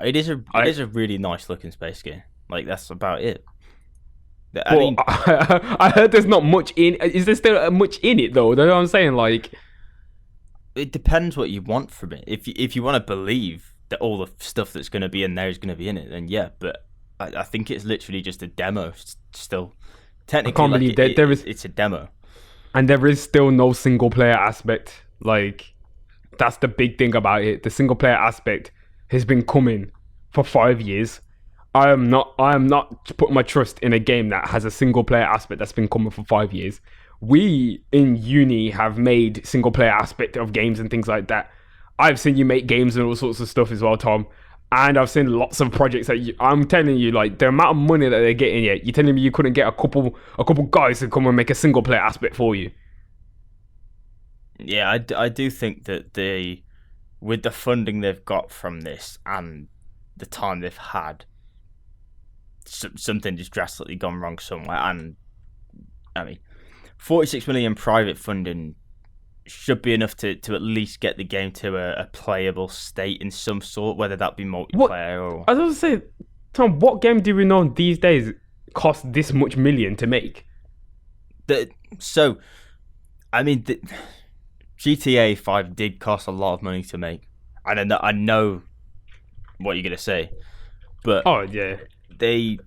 It is a really nice looking space game. Like, that's about it. I heard there's not much in. Is there still much in it though? You know what I'm saying? Like, it depends what you want from it. If you want to believe that all the stuff that's going to be in there is going to be in it, then yeah. But I think it's literally just a demo still. Technically, I can't believe it's a demo, and there is still no single player aspect. Like, that's the big thing about it. The single player aspect has been coming for 5 years. I am not putting my trust in a game that has a single player aspect that's been coming for 5 years. We in uni have made single player aspect of games and things like that. I've seen you make games and all sorts of stuff as well, Tom. And I've seen lots of projects that I'm telling you, like, the amount of money that they're getting here. You're telling me you couldn't get a couple guys to come and make a single player aspect for you? Yeah, I do think that with the funding they've got from this and the time they've had, something just drastically gone wrong somewhere. And I mean, 46 million private funding should be enough to at least get the game to a playable state in some sort, whether that be multiplayer or... I was going to say, Tom, what game do we know these days cost this much million to make? So, I mean, GTA 5 did cost a lot of money to make. I know what you're going to say, but... Oh, yeah. They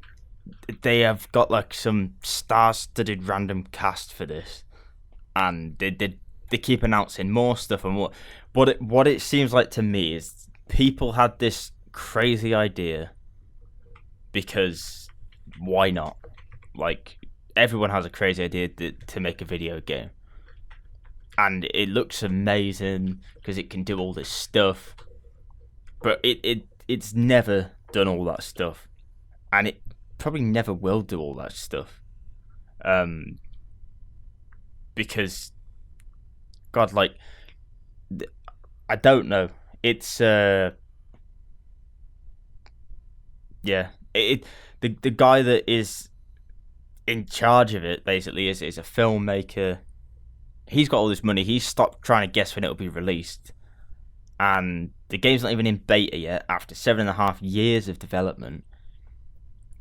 have got like some star-studded random cast for this, and they keep announcing more stuff. And what it seems like to me is people had this crazy idea because why not? Like, everyone has a crazy idea to make a video game, and it looks amazing because it can do all this stuff, but it's never done all that stuff. And it probably never will do all that stuff. Because, God, like, I don't know. It's, yeah. The guy that is in charge of it, basically, is a filmmaker. He's got all this money. He's stopped trying to guess when it'll be released. And the game's not even in beta yet, after 7.5 years of development.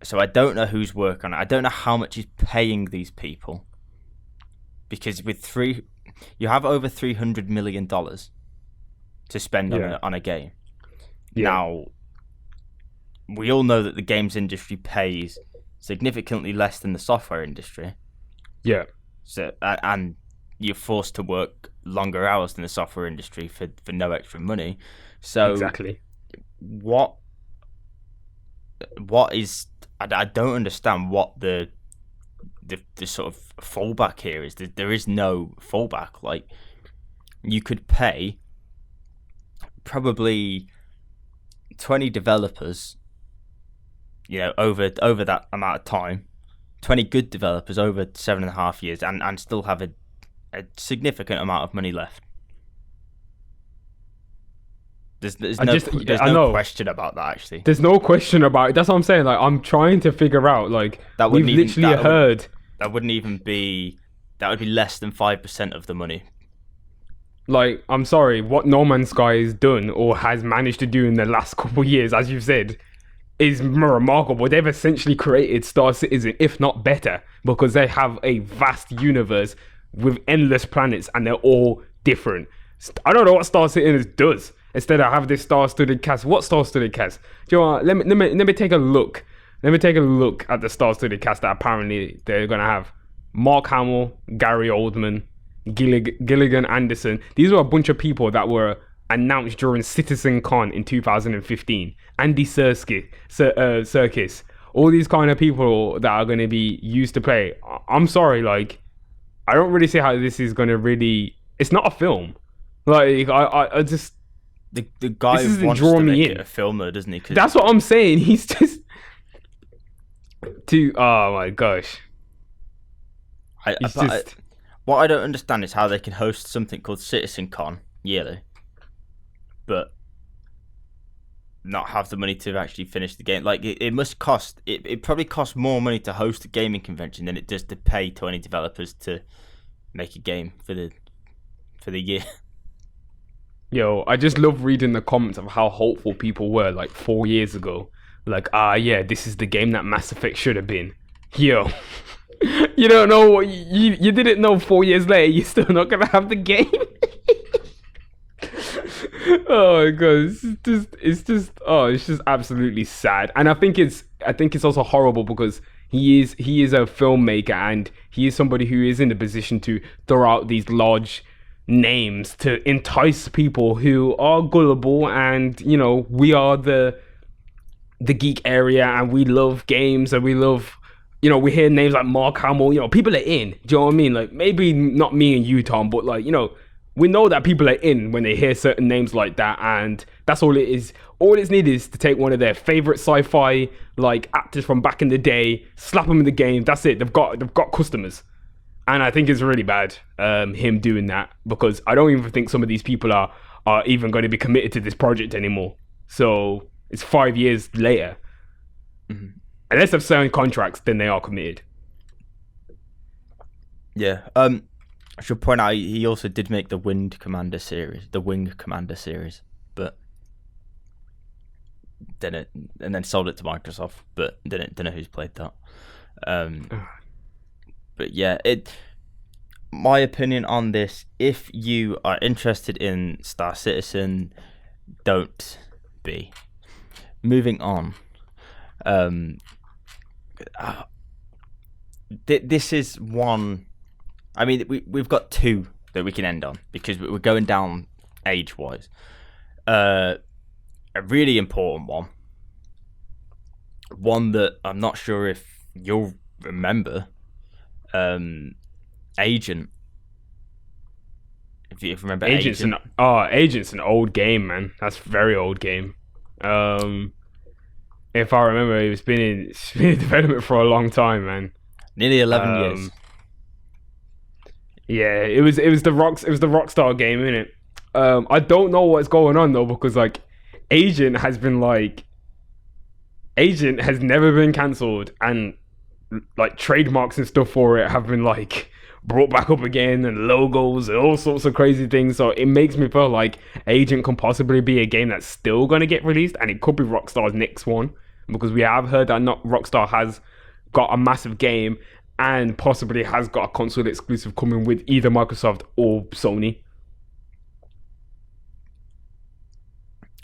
So I don't know who's working on it. I don't know how much he's paying these people. Because you have over $300 million to spend on a game. Yeah. Now, we all know that the games industry pays significantly less than the software industry. Yeah. So and you're forced to work longer hours than the software industry for no extra money. So exactly. What is... I don't understand what the sort of fallback here is. There is no fallback. Like, you could pay probably 20 developers, over that amount of time, 20 good developers over 7.5 years, and still have a significant amount of money left. There's no question about that, actually. There's no question about it. That's what I'm saying. Like, I'm trying to figure out, like, that would be less than 5% of the money. Like, I'm sorry, what No Man's Sky has done or has managed to do in the last couple of years, as you've said, is remarkable. They've essentially created Star Citizen, if not better, because they have a vast universe with endless planets and they're all different. I don't know what Star Citizen does. Instead, I have this star-studded cast. What star-studded cast? Do you know what? Let me take a look. Let me take a look at the star-studded cast that apparently they're gonna have. Mark Hamill, Gary Oldman, Gilligan Anderson. These were a bunch of people that were announced during CitizenCon in 2015. Andy Serkis. All these kind of people that are going to be used to play. I'm sorry, like, I don't really see how this is going to really... It's not a film. Like, I just... The guy wants to make it a film, though, doesn't he? That's what I'm saying. He's just... Oh, my gosh. What I don't understand is how they can host something called CitizenCon yearly, but not have the money to actually finish the game. Like, it must cost... It probably costs more money to host a gaming convention than it does to pay 20 developers to make a game for the year. Yo, I just love reading the comments of how hopeful people were like 4 years ago like, yeah, this is the game that Mass Effect should have been. Yo, you don't know what you didn't know 4 years later. You're still not gonna have the game. Oh my god, it's just absolutely sad. And I think it's also horrible because he is a filmmaker, and he is somebody who is in the position to throw out these large names to entice people who are gullible. And we are the geek area, and we love games, and we love, we hear names like Mark Hamill. People are in. Do you know what I mean? Like, maybe not me and you, Tom, but like, we know that people are in when they hear certain names like that, and that's all it is. All it's needed is to take one of their favorite sci-fi like actors from back in the day, slap them in the game. That's it. They've got customers, and I think it's really bad him doing that, because I don't even think some of these people are even going to be committed to this project anymore. So it's 5 years later. Mm-hmm. Unless they've signed contracts, then they are committed. Yeah. I should point out he also did make the Wing Commander series, but didn't, and then sold it to Microsoft, but didn't know who's played that. But yeah, my opinion on this: if you are interested in Star Citizen, don't be. Moving on. This is one. I mean, we've got two that we can end on, because we're going down age-wise. A really important one that I'm not sure if you'll remember. Agent. If you remember Agent. Agent's an old game, man. That's a very old game. If I remember, it's been in development for a long time, man. Nearly 11 years. Yeah, it was the Rockstar game, innit? I don't know what's going on though, because like Agent has never been cancelled, and like trademarks and stuff for it have been like brought back up again, and logos and all sorts of crazy things. So it makes me feel like Agent can possibly be a game that's still gonna get released, and it could be Rockstar's next one, because we have heard that Rockstar has got a massive game and possibly has got a console exclusive coming with either Microsoft or Sony.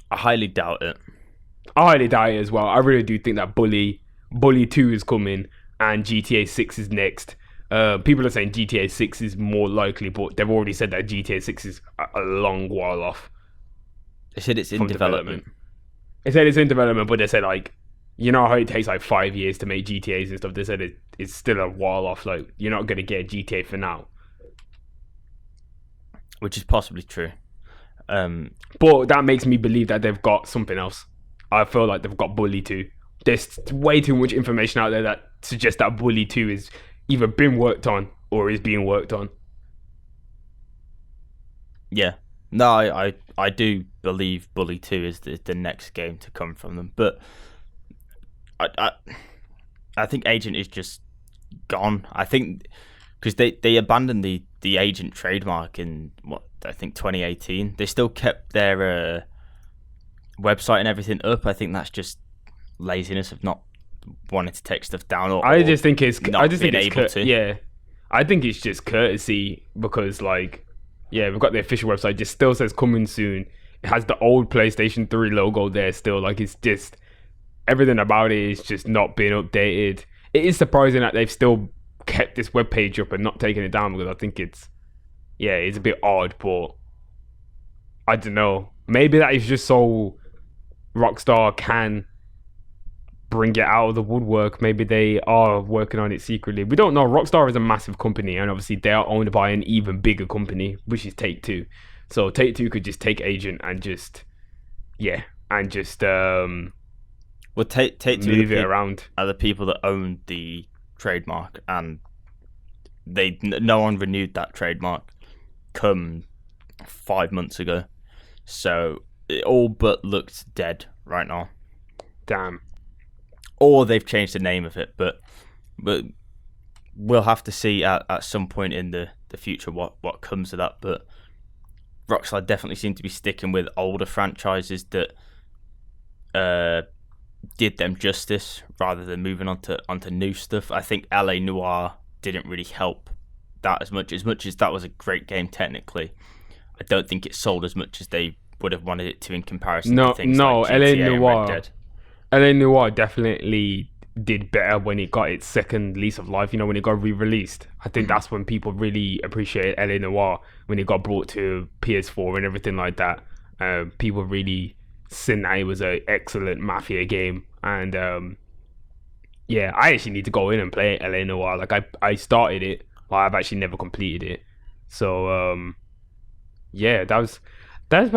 I highly doubt it. I highly doubt it as well. I really do think that Bully 2 is coming and GTA 6 is next. People are saying GTA 6 is more likely, but they've already said that GTA 6 is a long while off. They said it's in development. They said it's in development, but they said like, you know how it takes like 5 years to make GTAs and stuff. They said it's still a while off. Like, you're not going to get a GTA for now. Which is possibly true. But that makes me believe that they've got something else. I feel like they've got Bully 2. There's way too much information out there that suggests that Bully 2 is either been worked on or is being worked on. Yeah. No, I do believe Bully 2 is the next game to come from them. But I think Agent is just gone. I think because they abandoned the Agent trademark in I think 2018. They still kept their website and everything up. I think that's just laziness of not wanting to take stuff down. I just think it's able to. Yeah, I think it's just courtesy, because like, yeah, we've got the official website. It just still says coming soon. It has the old PlayStation 3 logo there still. Like, it's just everything about it is just not being updated. It is surprising that they've still kept this webpage up and not taken it down, because I think it's a bit odd, but I don't know. Maybe that is just so Rockstar can bring it out of the woodwork. Maybe they are working on it secretly. We don't know. Rockstar is a massive company, and obviously they are owned by an even bigger company, which is Take-Two. So Take-Two could just take Agent and just well, Take-Two move it around. Are the people that own the trademark, and no one renewed that trademark come 5 months ago, so it all but looked dead right now. Damn. Or they've changed the name of it, but we'll have to see at some point in the future what comes of that. But Rockstar definitely seem to be sticking with older franchises that did them justice rather than moving onto new stuff. I think LA Noire didn't really help that as much as that was a great game technically. I don't think it sold as much as they would have wanted it to in comparison to things like GTA and Red Dead. LA Noire definitely did better when it got its second lease of life, when it got re-released. I think that's when people really appreciated LA Noire, when it got brought to PS4 and everything like that. People really seen that it was an excellent Mafia game. And I actually need to go in and play LA Noire. Like I started it, but I've actually never completed it. So that's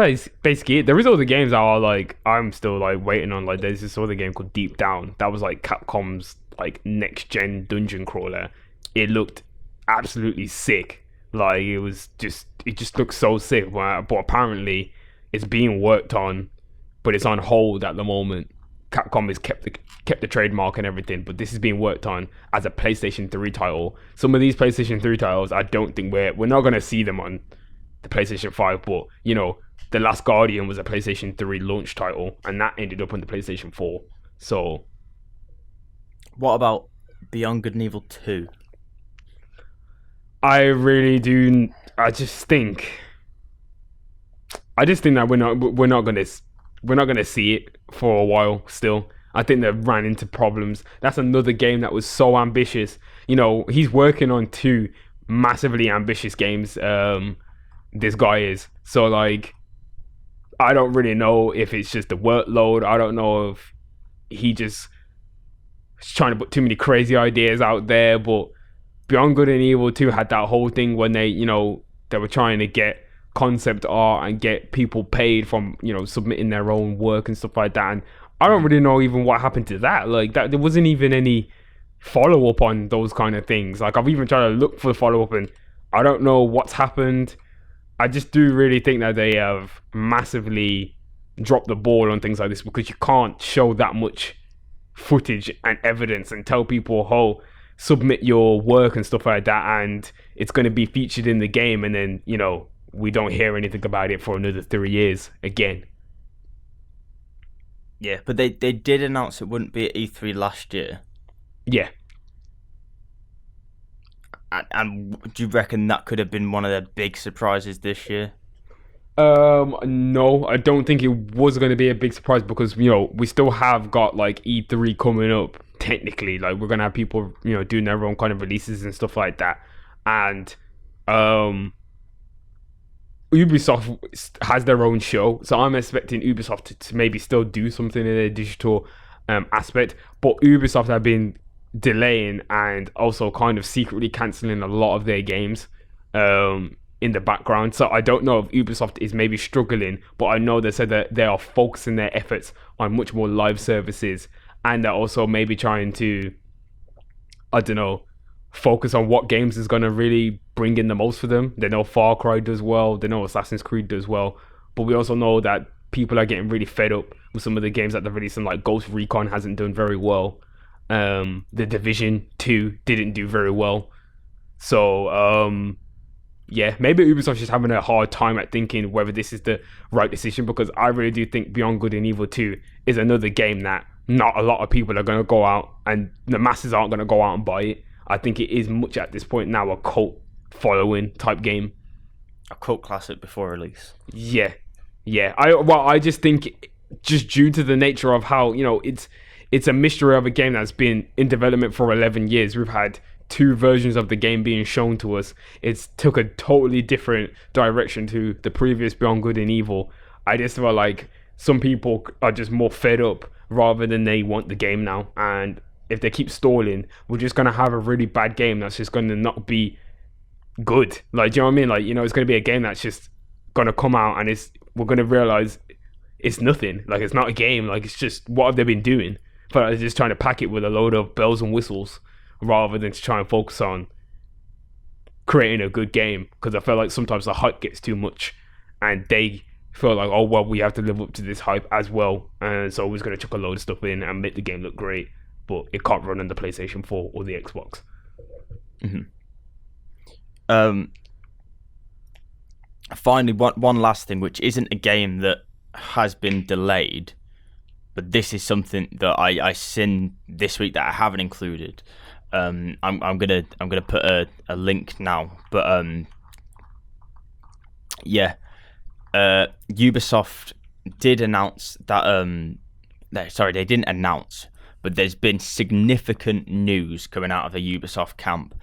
basically it. There is other games that are like I'm still like waiting on. Like there's this other game called Deep Down that was like Capcom's like next gen dungeon crawler. It looked absolutely sick. Like it just looked so sick. But apparently it's being worked on, but it's on hold at the moment. Capcom has kept the trademark and everything, but this is being worked on as a PlayStation 3 title. Some of these PlayStation 3 titles, I don't think we're not gonna see them on the PlayStation 5, but The Last Guardian was a PlayStation 3 launch title, and that ended up on the PlayStation 4. So, what about Beyond Good and Evil 2? I really do. I just think that we're not gonna see it for a while still. I think they ran into problems. That's another game that was so ambitious. He's working on 2 massively ambitious games. This guy is. So like, I don't really know if it's just the workload. I don't know if he just is trying to put too many crazy ideas out there. But Beyond Good and Evil 2 had that whole thing when they were trying to get concept art and get people paid from submitting their own work and stuff like that. And I don't really know even what happened to that. Like that, there wasn't even any follow up on those kind of things. Like I've even tried to look for the follow up, and I don't know what's happened. I just do really think that they have massively dropped the ball on things like this, because you can't show that much footage and evidence and tell people, oh, submit your work and stuff like that, and it's going to be featured in the game, and then we don't hear anything about it for another 3 years again. Yeah, but they did announce it wouldn't be at E3 last year. Yeah. And do you reckon that could have been one of the big surprises this year? No, I don't think it was going to be a big surprise, because we still have got like E3 coming up. Technically, like we're gonna have people doing their own kind of releases and stuff like that, and Ubisoft has their own show, so I'm expecting Ubisoft to maybe still do something in their digital aspect. But Ubisoft have been delaying and also kind of secretly cancelling a lot of their games in the background. So I don't know if Ubisoft is maybe struggling, but I know they said that they are focusing their efforts on much more live services, and they're also maybe trying to, I don't know, focus on what games is going to really bring in the most for them. They know Far Cry does well, they know Assassin's Creed does well, but we also know that people are getting really fed up with some of the games that they're releasing. Like Ghost Recon hasn't done very well. The Division 2 didn't do very well. So maybe Ubisoft's just having a hard time at thinking whether this is the right decision, because I really do think Beyond Good and Evil 2 is another game that not a lot of people are going to go out, and the masses aren't going to go out and buy it. I think it is much at this point now a cult following type game. A cult classic before release. Yeah. I just think, just due to the nature of how, it's a mystery of a game that's been in development for 11 years. We've had 2 versions of the game being shown to us. It's took a totally different direction to the previous Beyond Good and Evil. I just feel like some people are just more fed up rather than they want the game now. And if they keep stalling, we're just going to have a really bad game that's just going to not be good. Like, do you know what I mean? Like, it's going to be a game that's just going to come out and we're going to realize it's nothing. Like, it's not a game. Like, it's just, what have they been doing? But they're just trying to pack it with a load of bells and whistles rather than to try and focus on creating a good game. Because I feel like sometimes the hype gets too much and they feel like, oh, well, we have to live up to this hype as well. And so we're just going to chuck a load of stuff in and make the game look great. But it can't run on the PlayStation 4 or the Xbox. Mm-hmm. Finally, one last thing, which isn't a game that has been delayed, but this is something that I seen this week that I haven't included. I'm gonna put a link now, but Ubisoft did announce that they didn't announce, but there's been significant news coming out of the Ubisoft camp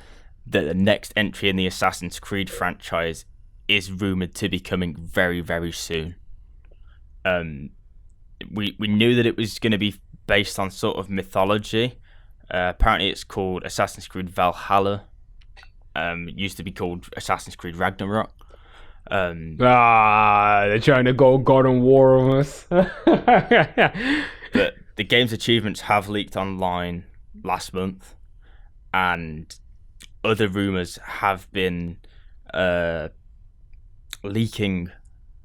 that the next entry in the Assassin's Creed franchise is rumored to be coming very, very soon. We knew that it was going to be based on sort of mythology. Apparently it's called Assassin's Creed Valhalla. It used to be called Assassin's Creed Ragnarok. They're trying to go God and War on us. But the game's achievements have leaked online last month, and other rumors have been leaking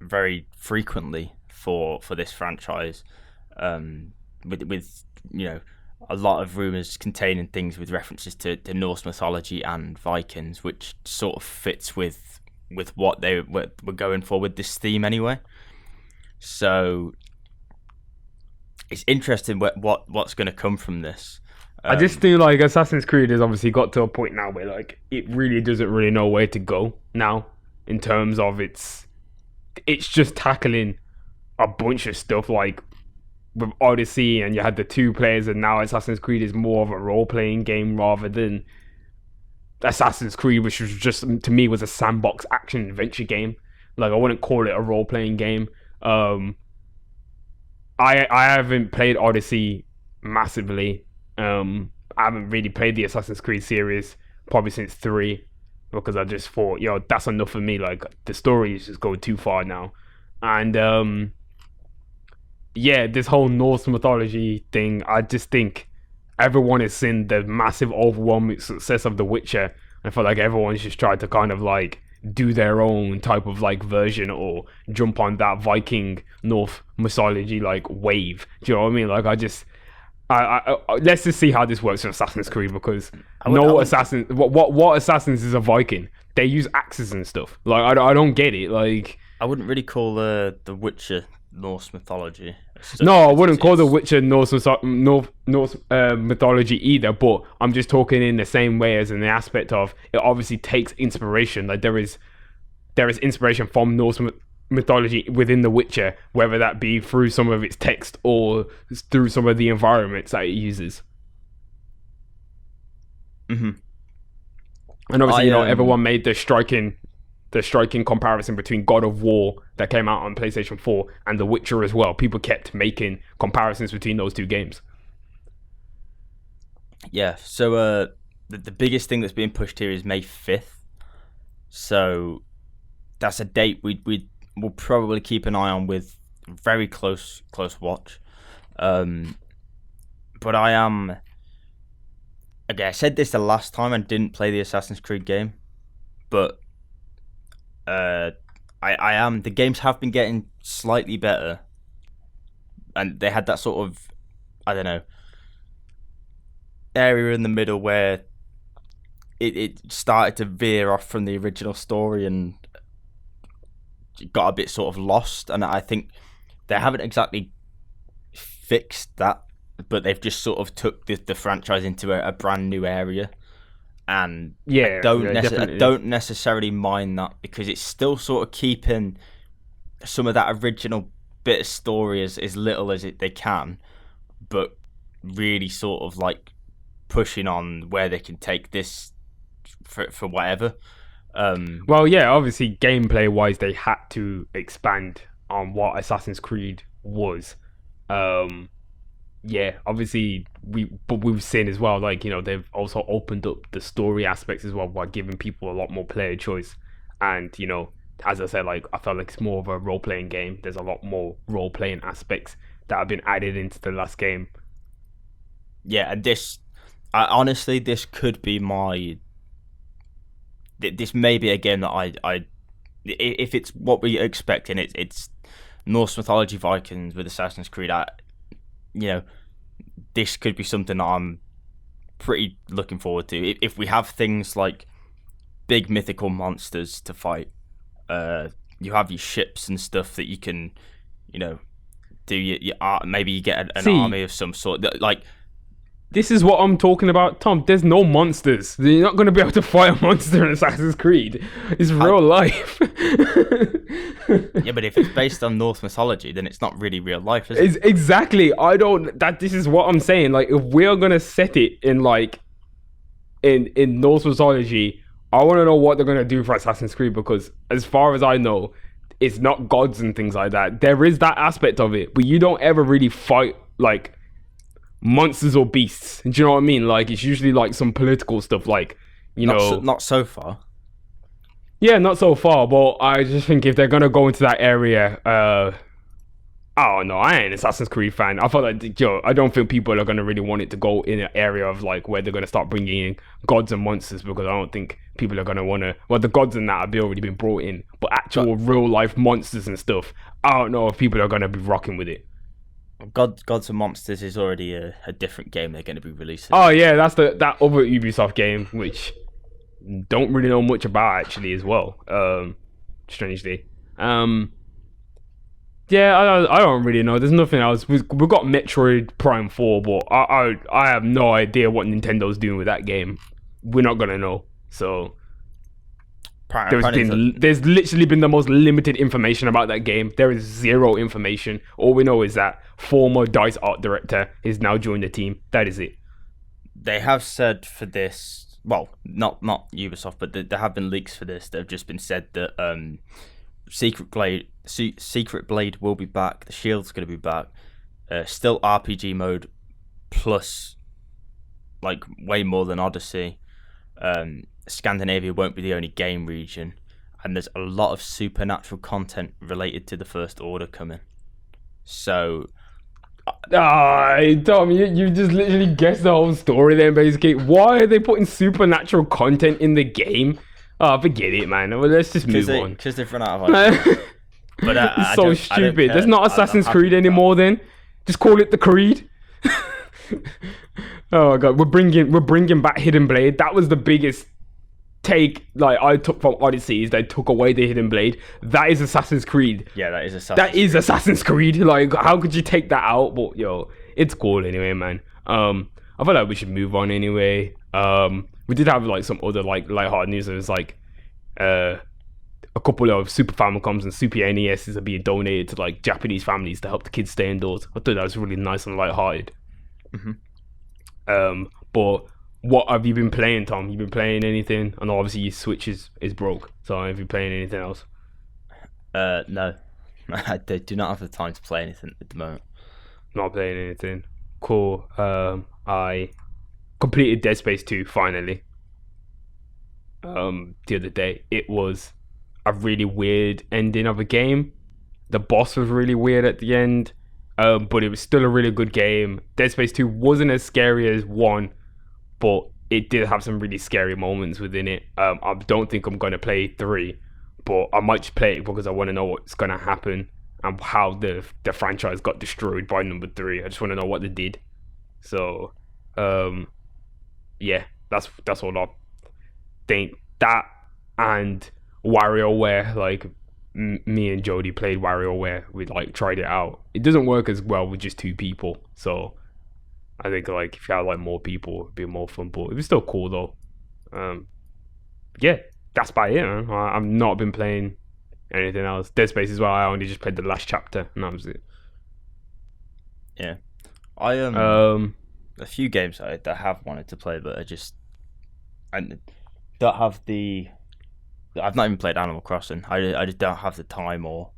very frequently for this franchise, with a lot of rumors containing things with references to Norse mythology and Vikings, which sort of fits with what they were going for with this theme anyway. So it's interesting what's going to come from this. I just think like Assassin's Creed has obviously got to a point now where like it really doesn't really know where to go now in terms of it's just tackling a bunch of stuff like with Odyssey, and you had the 2 players, and now Assassin's Creed is more of a role-playing game rather than Assassin's Creed, which was just, to me, was a sandbox action adventure game. Like, I wouldn't call it a role-playing game. I haven't played Odyssey massively. I haven't really played the Assassin's Creed series probably since 3, because I just thought, that's enough for me. Like, the story is just going too far now. And this whole Norse mythology thing, I just think everyone has seen the massive overwhelming success of The Witcher. I feel like everyone's just tried to kind of like do their own type of like version or jump on that Viking Norse mythology like wave. Do you know what I mean? Like I let's just see how this works with Assassin's Creed, because assassin, what assassins is a Viking? They use axes and stuff. Like I don't get it. Like I wouldn't really call The Witcher Norse mythology. No, I wouldn't call The Witcher Norse mythology either, but I'm just talking in the same way as in the aspect of it obviously takes inspiration. Like there is inspiration from Norse mythology within The Witcher, whether that be through some of its text or through some of the environments that it uses. Mm-hmm. And obviously, everyone made the striking comparison between God of War that came out on PlayStation 4 and The Witcher as well. People kept making comparisons between those 2 games. Yeah, so the biggest thing that's being pushed here is May 5th. So that's a date we'll probably keep an eye on with very close watch. But I am... Okay, I said this the last time and didn't play the Assassin's Creed game, but I am. The games have been getting slightly better, and they had that sort of, I don't know, area in the middle where it started to veer off from the original story and got a bit sort of lost. And I think they haven't exactly fixed that, but they've just sort of took the franchise into a brand new area. And I don't necessarily mind that, because it's still sort of keeping some of that original bit of story as little as they can, but really sort of like pushing on where they can take this for whatever. Obviously gameplay wise they had to expand on what Assassin's Creed was. Obviously we've seen as well, like, they've also opened up the story aspects as well by giving people a lot more player choice. And, as I said, like, I felt like it's more of a role-playing game. There's a lot more role-playing aspects that have been added into the last game. Yeah, and honestly, this could be this may be a game that if it's what we're expecting, it's Norse mythology Vikings with Assassin's Creed. This could be something that I'm pretty looking forward to. If we have things like big mythical monsters to fight, you have your ships and stuff that you can, do you maybe you get an See, army of some sort like. This is what I'm talking about, Tom. There's no monsters. You're not going to be able to fight a monster in Assassin's Creed. It's real life. Yeah, but if it's based on Norse mythology, then it's not really real life, is it? Exactly. This is what I'm saying. Like, if we're going to set it in, like, in Norse mythology, I want to know what they're going to do for Assassin's Creed, because as far as I know, it's not gods and things like that. There is that aspect of it, but you don't ever really fight, like, monsters or beasts. Do you know what I mean? Like, it's usually like some political stuff, like, not so far. Yeah, not so far, but I just think if they're gonna go into that area, I don't know. I ain't an Assassin's Creed fan. I feel like, I don't think people are gonna really want it to go in an area of like where they're gonna start bringing in gods and monsters, because I don't think people are gonna wanna. Well, the gods and that have already been brought in, but actual real life monsters and stuff, I don't know if people are gonna be rocking with it. Gods and Monsters is already a different game they're going to be releasing. Oh yeah, that's that other Ubisoft game, which don't really know much about actually as well. Strangely, yeah, I don't really know. There's nothing else. We've got Metroid Prime 4, but I have no idea what Nintendo's doing with that game. We're not gonna know. So there's literally been the most limited information about that game. There is zero information. All we know is that former DICE art director is now joined the team. That is it. They have said for this, well, not Ubisoft, but there have been leaks for this. They've just been said that Secret Blade will be back. The Shield's going to be back. Still RPG mode, plus like way more than Odyssey. Scandinavia won't be the only game region, and there's a lot of supernatural content related to the First Order coming. So, Tom, you just literally guessed the whole story then, basically. Why are they putting supernatural content in the game? Oh, forget it, man. Well, let's just move on. Because they've run out of ideas. But it's so stupid. There's not Assassin's Creed anymore then. Just call it the Creed. Oh my god, we're bringing back Hidden Blade. That was the biggest take I took from Odyssey, is they took away the Hidden Blade. That is Assassin's Creed. Yeah, that is Assassin's Creed. Like, how could you take that out? But it's cool anyway, man. I feel like we should move on anyway. We did have like some other like lighthearted news. There was like a couple of Super Famicoms and Super NESs are being donated to like Japanese families to help the kids stay indoors. I thought that was really nice and lighthearted. Mm-hmm. But what have you been playing, Tom? You been playing anything? I know obviously your Switch is broke, so have you playing anything else? No. I do not have the time to play anything at the moment. Not playing anything. Cool. I completed Dead Space 2 finally. The other day. It was a really weird ending of a game. The boss was really weird at the end. But it was still a really good game. Dead Space 2 wasn't as scary as 1, but it did have some really scary moments within it. I don't think I'm going to play 3, but I might just play it because I want to know what's going to happen and how the franchise got destroyed by number 3. I just want to know what they did. So, yeah, that's all I think. That and WarioWare, like, me and Jody played WarioWare. We like tried it out. It doesn't work as well with just 2 people. So I think like if you had like more people, it'd be more fun. But it was still cool though. Yeah, that's about it, man. I've not been playing anything else. Dead Space as well. I only just played the last chapter, and that was it. Yeah, I a few games I have wanted to play, but I don't have the. I've not even played Animal Crossing. I just don't have the time or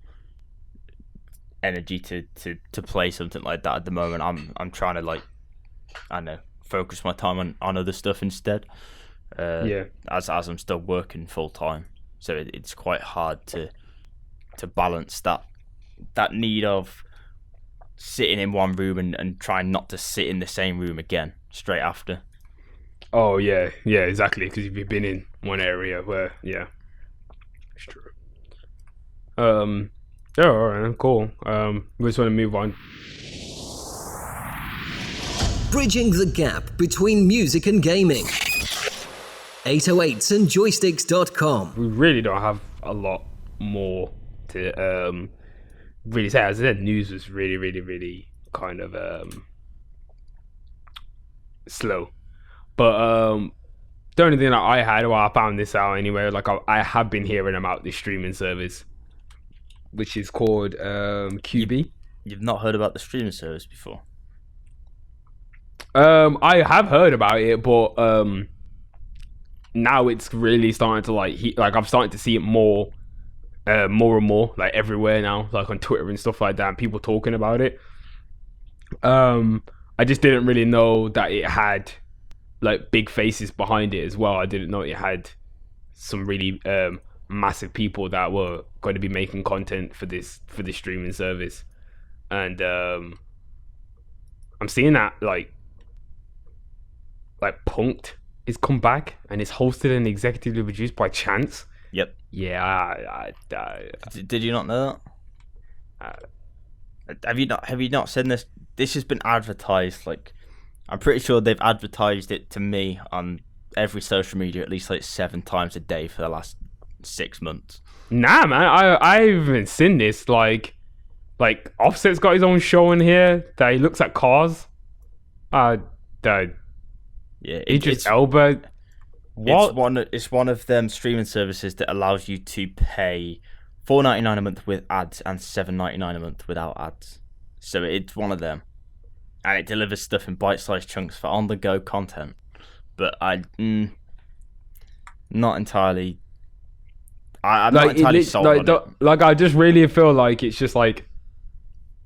energy to play something like that at the moment. I'm trying to like, I don't know, focus my time on other stuff instead. As I'm still working full time, so it's quite hard to balance that need of sitting in one room and trying not to sit in the same room again straight after. Oh yeah, exactly. Because you've been in one area where it's true. Yeah, alright, cool. We just want to move on. Bridging the gap between music and gaming. 808s and Joysticks.com. We really don't have a lot more to really say. As I said, news was really, really, really kind of slow. But the only thing that I had, well, I found this out anyway. Like I have been hearing about this streaming service, which is called Quibi. You've not heard about the streaming service before? I have heard about it, but now it's really starting to like I'm starting to see it more and more, like everywhere now, like on Twitter and stuff like that, and people talking about it. I just didn't really know that it had like big faces behind it as well. I didn't know it had some really massive people that were going to be making content for this streaming service, and I'm seeing that like Punk'd is come back and it's hosted and executively produced by Chance. Yep. Yeah. Did you not know that? Have you not seen this? This has been advertised. Like, I'm pretty sure they've advertised it to me on every social media at least like 7 times a day for the last 6 months. Nah, man, I haven't seen this. Like Offset's got his own show in here that he looks at cars. Yeah, Idris Elba. What? It's one of them streaming services that allows you to pay $4.99 a month with ads and $7.99 a month without ads. So it's one of them, and it delivers stuff in bite-sized chunks for on-the-go content. But not entirely. I'm not entirely sold on it. Like, I just really feel like it's just like,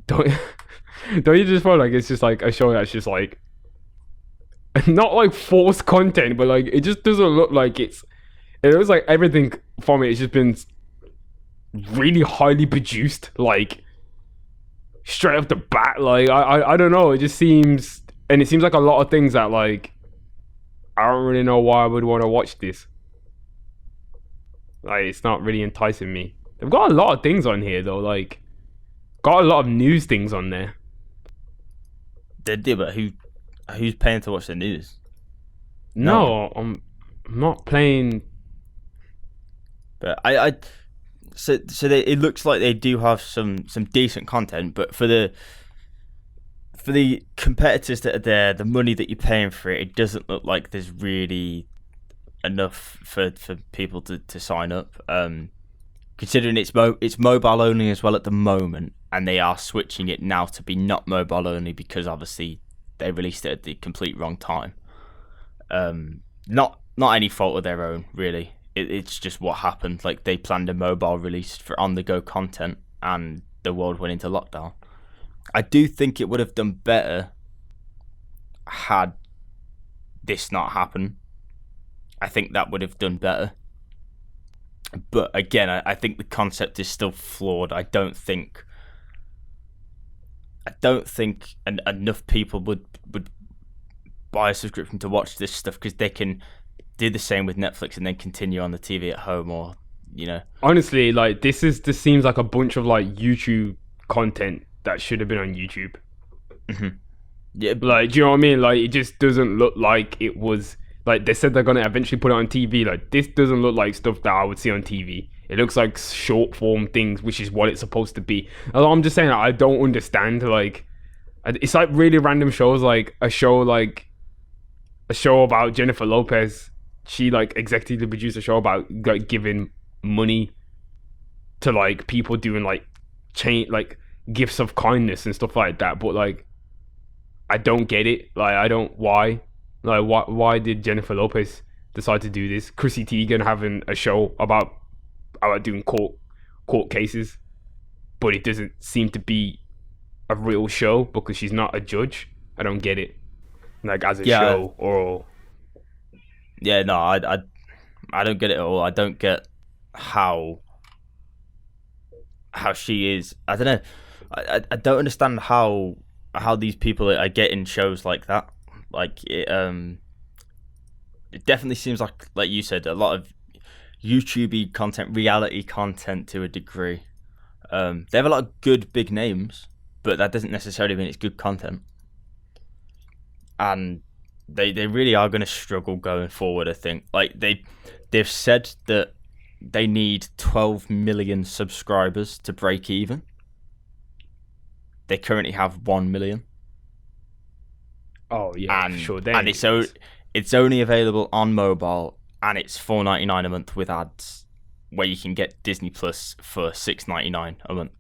don't you just feel like it's just like a show that's just like, not like forced content, but like it just doesn't look like it looks like everything from it has just been really highly produced, like straight off the bat. Like I don't know, it just seems, and it seems like a lot of things that like I don't really know why I would want to watch this. Like, it's not really enticing me. They've got a lot of things on here though, like got a lot of news things on there. They do, but who's paying to watch the news? No, I'm not playing. But it looks like they do have some decent content, but for the competitors that are there, the money that you're paying for it, it doesn't look like there's really enough for people to sign up. Considering it's mobile only as well at the moment, and they are switching it now to be not mobile only because obviously they released it at the complete wrong time. Not any fault of their own, really. It's just what happened. Like, they planned a mobile release for on-the-go content, and the world went into lockdown. I do think it would have done better had this not happened. I think that would have done better. But again, I think the concept is still flawed. I don't think enough people would buy a subscription to watch this stuff, because they can do the same with Netflix and then continue on the TV at home, or honestly, like this seems like a bunch of like YouTube content that should have been on YouTube. Mm-hmm. Yeah, like, do you know what I mean? Like, it just doesn't look like it was. Like, they said they're gonna eventually put it on TV. Like, this doesn't look like stuff that I would see on TV. It looks like short form things, which is what it's supposed to be. I'm just saying, I don't understand. Like, it's like really random shows, like a show about Jennifer Lopez. She like executively produced a show about like giving money to like people doing like gifts of kindness and stuff like that. But like, I don't get it. Like, I don't why. Like, why did Jennifer Lopez decide to do this? Chrissy Teigen having a show about doing court cases, but it doesn't seem to be a real show because she's not a judge. I don't get it. Like, as a show or. Yeah, no, I don't get it at all. I don't get how she is. I don't know. I don't understand how these people are getting shows like that. Like, it definitely seems like you said, a lot of YouTube-y content, reality content to a degree. They have a lot of good big names, but that doesn't necessarily mean it's good content. And they really are going to struggle going forward, I think. Like, they've said that they need 12 million subscribers to break even. they currently have 1 million. Oh yeah, And, sure. and it's only available on mobile, and it's $4.99 a month with ads, where you can get Disney Plus for $6.99 a month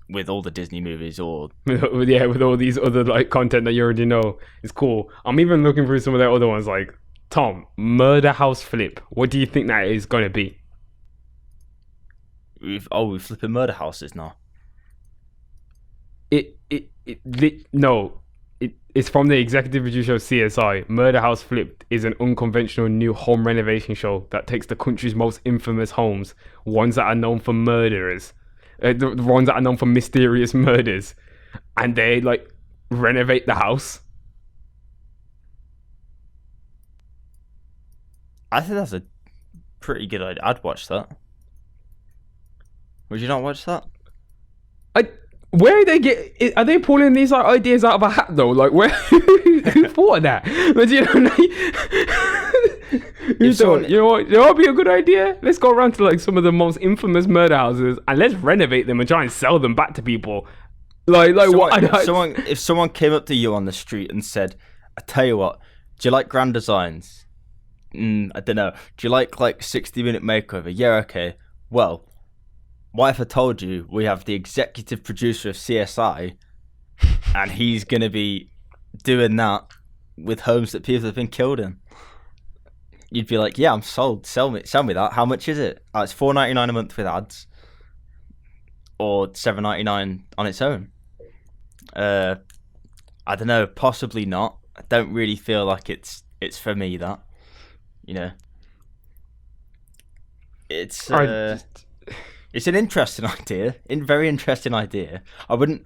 with all the Disney movies. Or with all these other like content that you already know. It's cool. I'm even looking through some of their other ones. Like, Tom, Murder House Flip. What do you think that is gonna be? We're flipping murder houses now. It's from the executive producer of CSI. Murder House Flipped is an unconventional new home renovation show that takes the country's most infamous homes, ones that are known for murderers, the ones that are known for mysterious murders, and they like renovate the house. I think that's a pretty good idea. I'd watch that. Would you not watch that? Where are they pulling these like ideas out of a hat though? Like, where who thought of that? But you know what would be a good idea? Let's go around to like some of the most infamous murder houses and let's renovate them and try and sell them back to people. If someone came up to you on the street and said, "I tell you what, do you like Grand Designs? I don't know. Do you like 60-minute makeover? Yeah, okay. Well, what if I told you we have the executive producer of CSI and he's going to be doing that with homes that people have been killed in?" You'd be like, yeah, I'm sold. Sell me that. How much is it? It's $4.99 a month with ads, or $7.99 on its own. I don't know. Possibly not. I don't really feel like it's for me, that. You know. It's an interesting idea. Very interesting idea. I wouldn't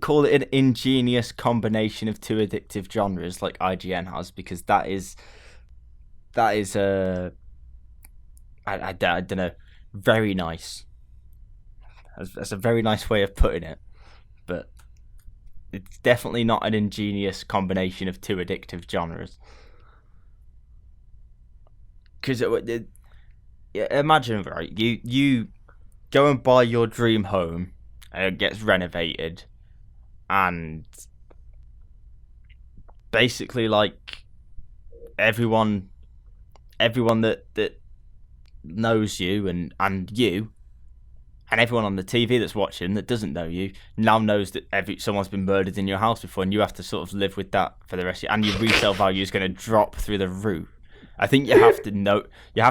call it an ingenious combination of two addictive genres like IGN has, because that is I don't know, very nice. That's a very nice way of putting it, but it's definitely not an ingenious combination of two addictive genres. Because imagine, right, you go and buy your dream home and it gets renovated, and basically like everyone that knows you and you and everyone on the TV that's watching that doesn't know you now knows that someone's been murdered in your house before, and you have to sort of live with that for the rest of your, and your resale value is going to drop through the roof. I think you have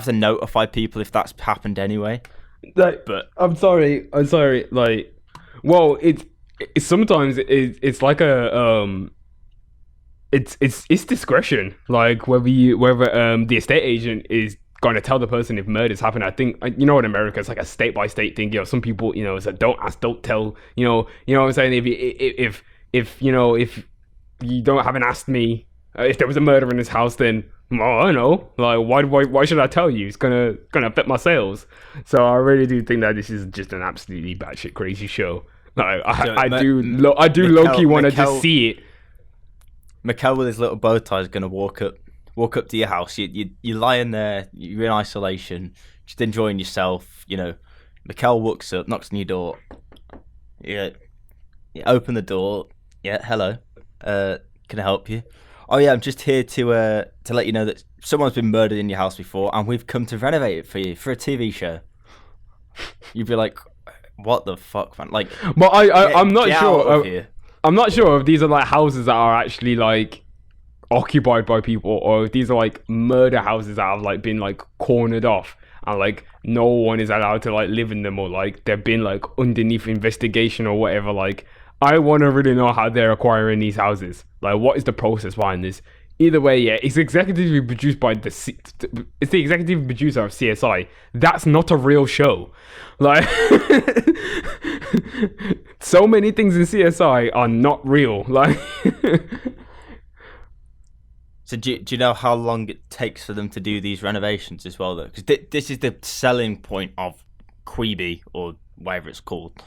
to notify people if that's happened anyway. But I'm sorry. Like, well, it's sometimes it's like a it's discretion. Like whether the estate agent is going to tell the person if murder's happened. I think in America it's like a state by state thing. Some people it's a don't ask, don't tell. You know what I'm saying. If you haven't asked me if there was a murder in this house, then I don't know. Like, why should I tell you? It's gonna affect my sales. So I really do think that this is just an absolutely batshit crazy show. Like, I do low-key want to just see it. Mikkel with his little bow tie is gonna walk up to your house. You're lying there. You're in isolation, just enjoying yourself. Mikkel walks up, knocks on your door. Yeah, you open the door. Yeah, hello. Can I help you? Oh yeah, I'm just here to let you know that someone's been murdered in your house before, and we've come to renovate it for you for a TV show. You'd be like, what the fuck, man? Like, but I'm not sure. I'm not sure if these are like houses that are actually like occupied by people, or if these are like murder houses that have like been like cornered off and like no one is allowed to like live in them, or like they've been like underneath investigation or whatever. Like, I want to really know how they're acquiring these houses. Like, what is the process behind this? Either way, yeah, it's executively produced by it's the executive producer of CSI. That's not a real show. Like, so many things in CSI are not real. Like, so do you know how long it takes for them to do these renovations as well, though? Because this is the selling point of Quibi, or whatever it's called.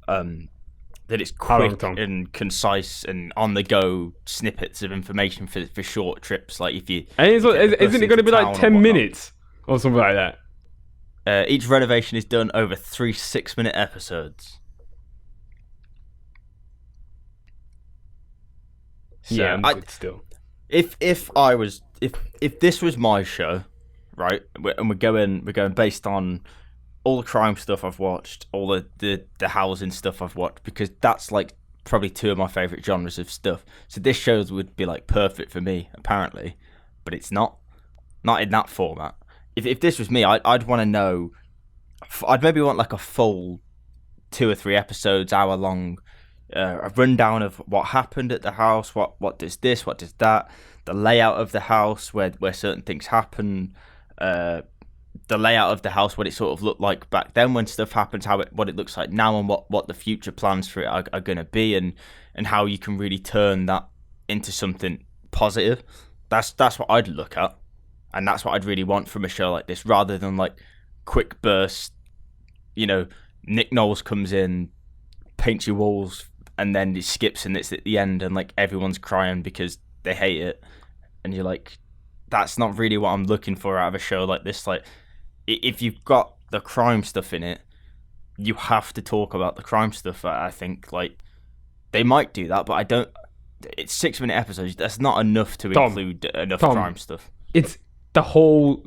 That it's quick and concise and on-the-go snippets of information for short trips. Like, isn't it going to be like 10 minutes or something like that? Each renovation is done over 3 6-minute episodes. So yeah, but still. If this was my show, right, and we're going based on all the crime stuff I've watched, all the housing stuff I've watched, because that's like probably two of my favorite genres of stuff. So this show would be like perfect for me, apparently, but it's not in that format. If this was me, I'd want to know. I'd maybe want like a full 2 or 3 episodes, hour long, a rundown of what happened at the house, what does this, what does that, the layout of the house, where certain things happen, the layout of the house, what it sort of looked like back then when stuff happens, what it looks like now, and what the future plans for it are going to be, and how you can really turn that into something positive. That's what I'd look at, and that's what I'd really want from a show like this, rather than like quick burst. Nick Knowles comes in, paints your walls, and then it skips and it's at the end, and like everyone's crying because they hate it, and you're like, that's not really what I'm looking for out of a show like this. Like, if you've got the crime stuff in it, you have to talk about the crime stuff. I think like they might do that, but I don't. It's 6-minute episodes. That's not enough to include enough crime stuff. It's the whole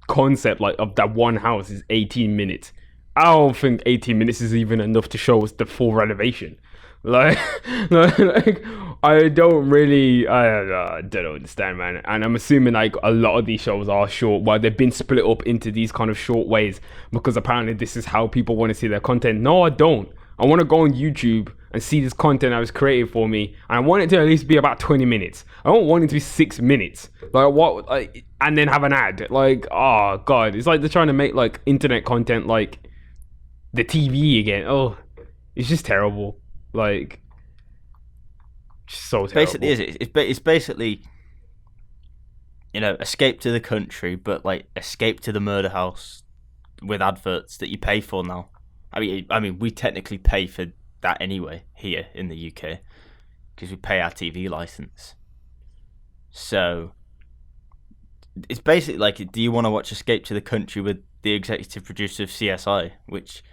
concept like of that one house is 18 minutes. I don't think 18 minutes is even enough to show us the full renovation. Like I don't understand, man. And I'm assuming like a lot of these shows are short, well, they've been split up into these kind of short ways because apparently this is how people want to see their content. No, I don't. I want to go on YouTube and see this content that was created for me, and I want it to at least be about 20 minutes. I don't want it to be 6 minutes. Like what? Like, and then have an ad. Like, oh god, it's like they're trying to make like internet content like the TV again. Oh, it's just terrible. Like, so terrible. Basically, it's basically, Escape to the Country, but like Escape to the Murder House with adverts that you pay for now. I mean, we technically pay for that anyway here in the UK because we pay our TV license. So it's basically like, do you want to watch Escape to the Country with the executive producer of CSI, which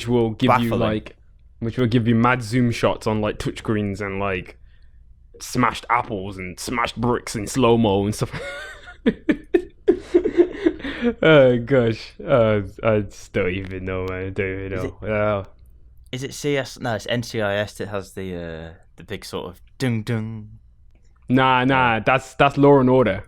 will give baffling. You like. Which will give you mad zoom shots on like touchscreens and like smashed apples and smashed bricks in slow mo and stuff. Oh gosh, I don't even know, man. I don't even know. Is it CS? No, it's NCIS that has the big sort of dung dung. Nah, that's Law and Order.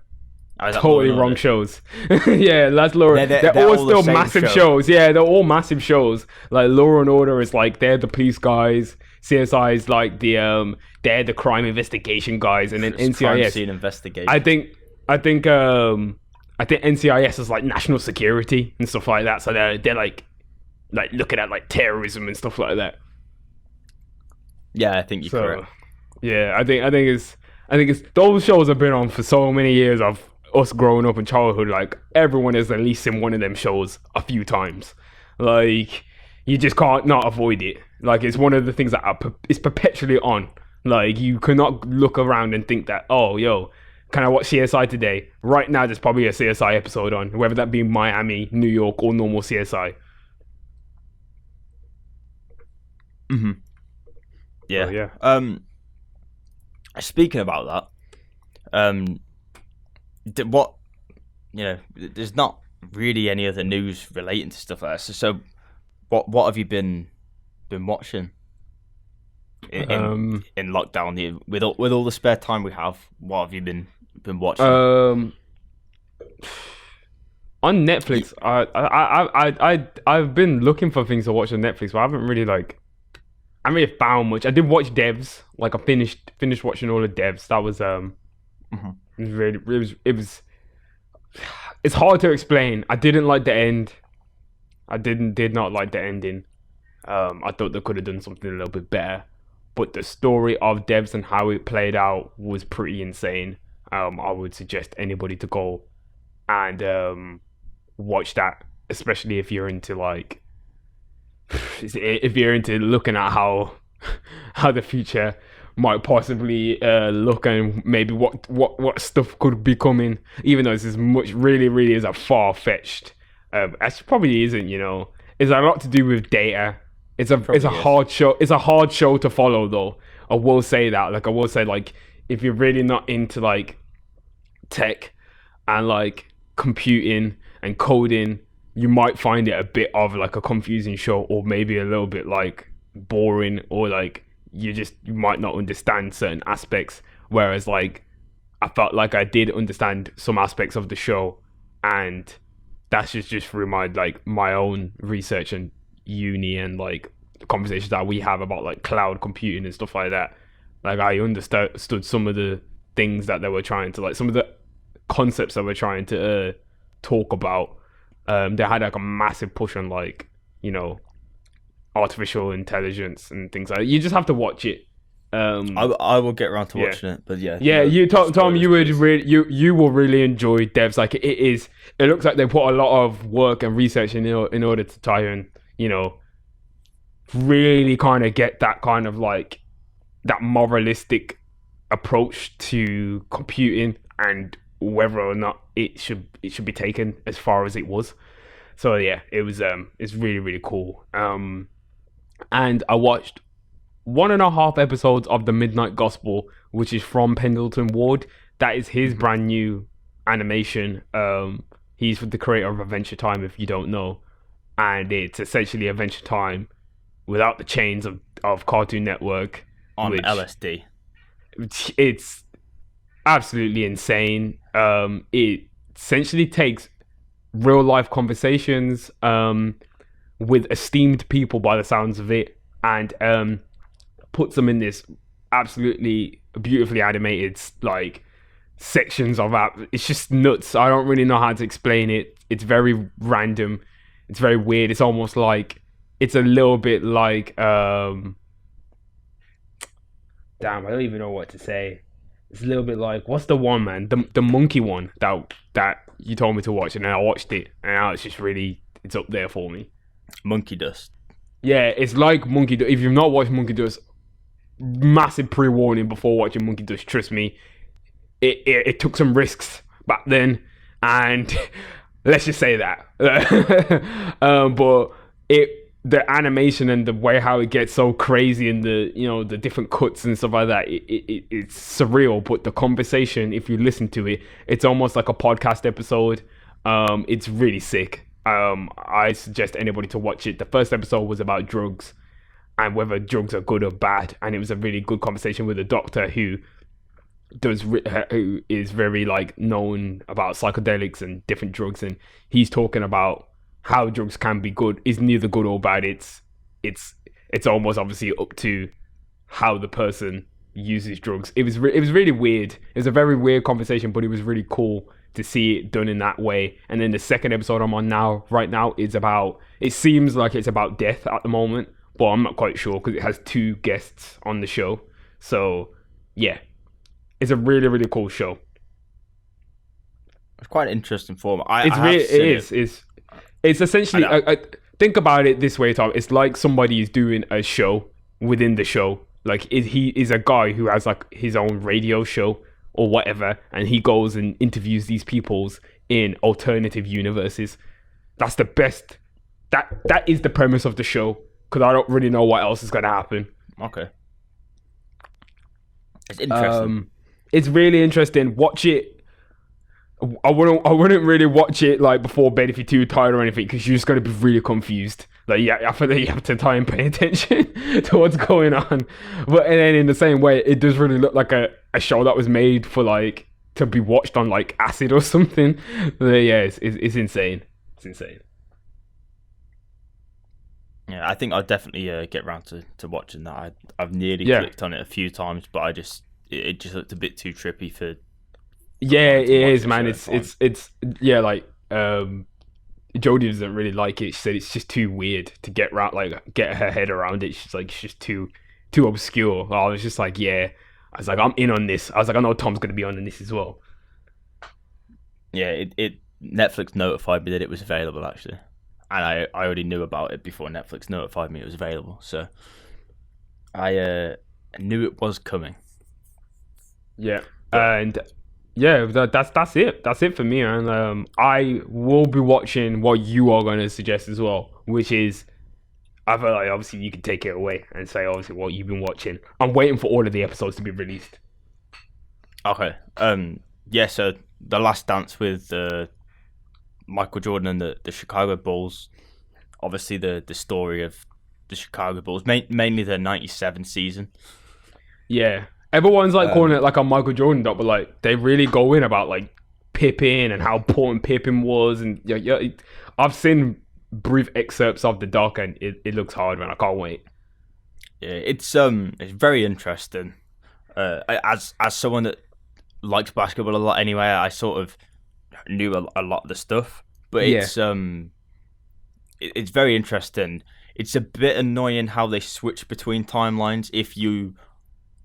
Oh, totally wrong shows. Yeah, that's Law. They're all still massive shows. Yeah, they're all massive shows. Like Law and Order is like they're the police guys. CSI is like they're the crime investigation guys, and then NCIS crime scene investigation. I think NCIS is like national security and stuff like that. So they're like looking at like terrorism and stuff like that. Yeah, I think you're correct. Yeah, I think it's those shows have been on for so many years of us growing up in childhood. Like everyone has at least seen one of them shows a few times. Like you just can't not avoid it. Like it's one of the things that is perpetually on. Like you cannot look around and think that, oh, yo, can I watch CSI today? Right now, there's probably a CSI episode on, whether that be Miami, New York, or normal CSI. Mm-hmm. Yeah. Oh, yeah. Speaking about that, there's not really any other news relating to stuff like that. So what have you been watching in lockdown? With all the spare time we have, what have you been watching? On Netflix, I've been looking for things to watch on Netflix, but I haven't really found much. I did watch Devs. Like I finished watching all the Devs. That was it was it's hard to explain. I didn't like the end. I did not like the ending. I thought they could have done something a little bit better. But the story of Devs and how it played out was pretty insane. I would suggest anybody to go and watch that, especially if you're into looking at how the future might possibly look, and maybe what stuff could be coming, even though this is really is a far-fetched it probably isn't, it's a lot to do with data. It's a hard show to follow though. I will say that. Like, I will say, like, if you're really not into like tech and like computing and coding, you might find it a bit of like a confusing show, or maybe a little bit like boring, or like you might not understand certain aspects. Whereas like I felt like I did understand some aspects of the show, and that's just through my own research and uni and like the conversations that we have about like cloud computing and stuff like that. Like I understood some of the things that they were trying to, like, some of the concepts that we're trying to talk about. They had like a massive push on like, you know, artificial intelligence and things like that. You just have to watch it. I will get around to watching it, but yeah. You Tom, you will really enjoy Devs. Like it looks like they put a lot of work and research in order to try and, you know, really kind of get that kind of like that moralistic approach to computing and whether or not it should be taken as far as it was. So yeah, it's really, really cool. And I watched 1.5 episodes of The Midnight Gospel, which is from Pendleton Ward. That is his brand new animation. He's the creator of Adventure Time, if you don't know, and it's essentially Adventure Time without the chains of Cartoon Network on LSD. It's absolutely insane. It essentially takes real life conversations with esteemed people by the sounds of it, and puts them in this absolutely beautifully animated like sections of that. It's just nuts. I don't really know how to explain it. It's very random. It's very weird. It's almost like it's a little bit like damn, I don't even know what to say. It's a little bit like, what's the one, man? The monkey one that you told me to watch, and then I watched it, and now it's just really, it's up there for me. Monkey Dust. Yeah, it's like Monkey Dust. If you've not watched Monkey Dust, massive pre-warning before watching Monkey Dust. Trust me, it took some risks back then, and let's just say that. But the animation and the way how it gets so crazy, and the, you know, the different cuts and stuff like that, it's surreal. But the conversation, if you listen to it, it's almost like a podcast episode. It's really sick. I suggest anybody to watch it. The first episode was about drugs and whether drugs are good or bad, and it was a really good conversation with a doctor who is very like known about psychedelics and different drugs, and he's talking about how drugs can be good. Is neither good or bad. It's almost obviously up to how the person uses drugs. It was really weird. It was a very weird conversation, but it was really cool to see it done in that way. And then the second episode I'm on right now is about, it seems like it's about death at the moment, but I'm not quite sure because it has 2 guests on the show. So yeah, it's a really, really cool show. It's quite an interesting format. It's essentially, I think about it this way, Tom. It's like somebody is doing a show within the show. Like he is a guy who has like his own radio show or whatever, and he goes and interviews these peoples in alternative universes. That's the best. That is the premise of the show, because I don't really know what else is going to happen. Okay. It's interesting. It's really interesting. Watch it. I wouldn't really watch it like before bed if you're too tired or anything, because you're just going to be really confused. Like, yeah, I feel like you have to try and pay attention to what's going on. But and then in the same way, it does really look like a show that was made for like to be watched on like acid or something. But yeah, it's insane. It's insane. Yeah, I think I'll definitely get around to watching that. I've nearly clicked on it a few times, but it just looked a bit too trippy for. Yeah, it is, man. It's yeah, like Jodie doesn't really like it. She said it's just too weird to get her head around it. She's like, it's just too obscure. I was just like, yeah. I was like, I'm in on this. I was like, I know Tom's gonna be on this as well. Yeah, it Netflix notified me that it was available, actually, and I already knew about it before Netflix notified me it was available. So I knew it was coming. Yeah, and. Yeah, that's it. That's it for me, man. I will be watching what you are going to suggest as well, which is I feel like obviously you can take it away and say obviously what you've been watching. I'm waiting for all of the episodes to be released. Okay. Yeah. So the Last Dance with Michael Jordan and the Chicago Bulls. Obviously, the story of the Chicago Bulls, mainly the '97 season. Yeah, everyone's like calling it like a Michael Jordan doc, but like they really go in about like Pippen and how important Pippen was, and I've seen brief excerpts of the doc, and it looks hard, man. I can't wait. Yeah, it's very interesting. As someone that likes basketball a lot anyway, I sort of knew a lot of the stuff, but it's very interesting. It's a bit annoying how they switch between timelines if you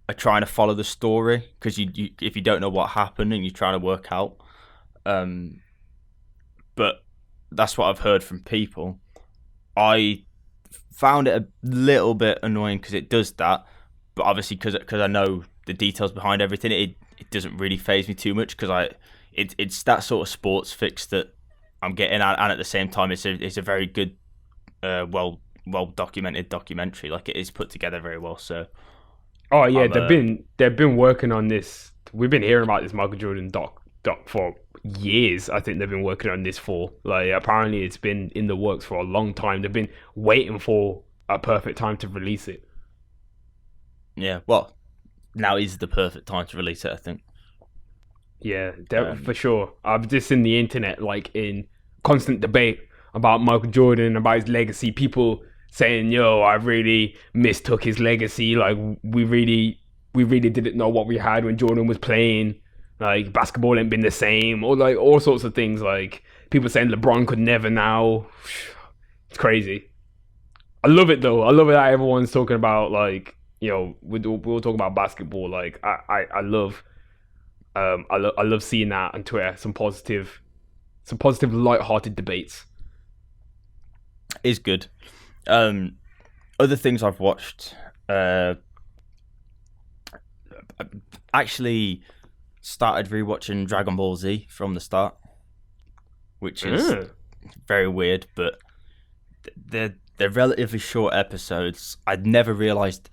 are trying to follow the story, because if you don't know what happened and you're trying to work out. But that's what I've heard from people. I found it a little bit annoying because it does that, but obviously because I know the details behind everything, it doesn't really faze me too much, because it's that sort of sports fix that I'm getting at, and at the same time it's a very good, well documented documentary. Like, it is put together very well. So, oh yeah, they've been working on this. We've been hearing about this Michael Jordan doc for years. I think they've been working on this for, like, apparently it's been in the works for a long time. They've been waiting for a perfect time to release it. Yeah, well, now is the perfect time to release it, I think. Yeah, for sure. I've just seen the internet like in constant debate about Michael Jordan, about his legacy. People saying, "Yo, I really mistook his legacy. Like, we really didn't know what we had when Jordan was playing. Like, basketball ain't been the same," or like all sorts of things. Like, people saying LeBron could never now. It's crazy. I love it though. I love it that everyone's talking about, like, we'll talk about basketball. Like, I love seeing that on Twitter. Some positive, light-hearted debates. Is good. Other things I've watched. Actually started rewatching Dragon Ball Z from the start, which is very weird, but they're relatively short episodes. I'd never realized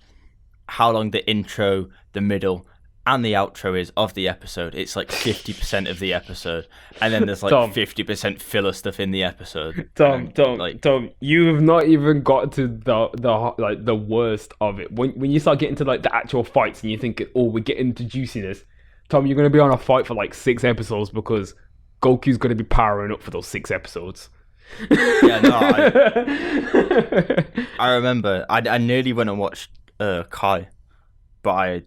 how long the intro, the middle, and the outro is of the episode. It's like 50% of the episode, and then there's like 50% filler stuff in the episode. Tom, you have not even got to the worst of it. When you start getting to like the actual fights, and you think, oh, we're getting to juiciness, Tom, you're gonna be on a fight for like 6 episodes because Goku's gonna be powering up for those 6 episodes. Yeah, no, I remember I nearly went and watched Kai, but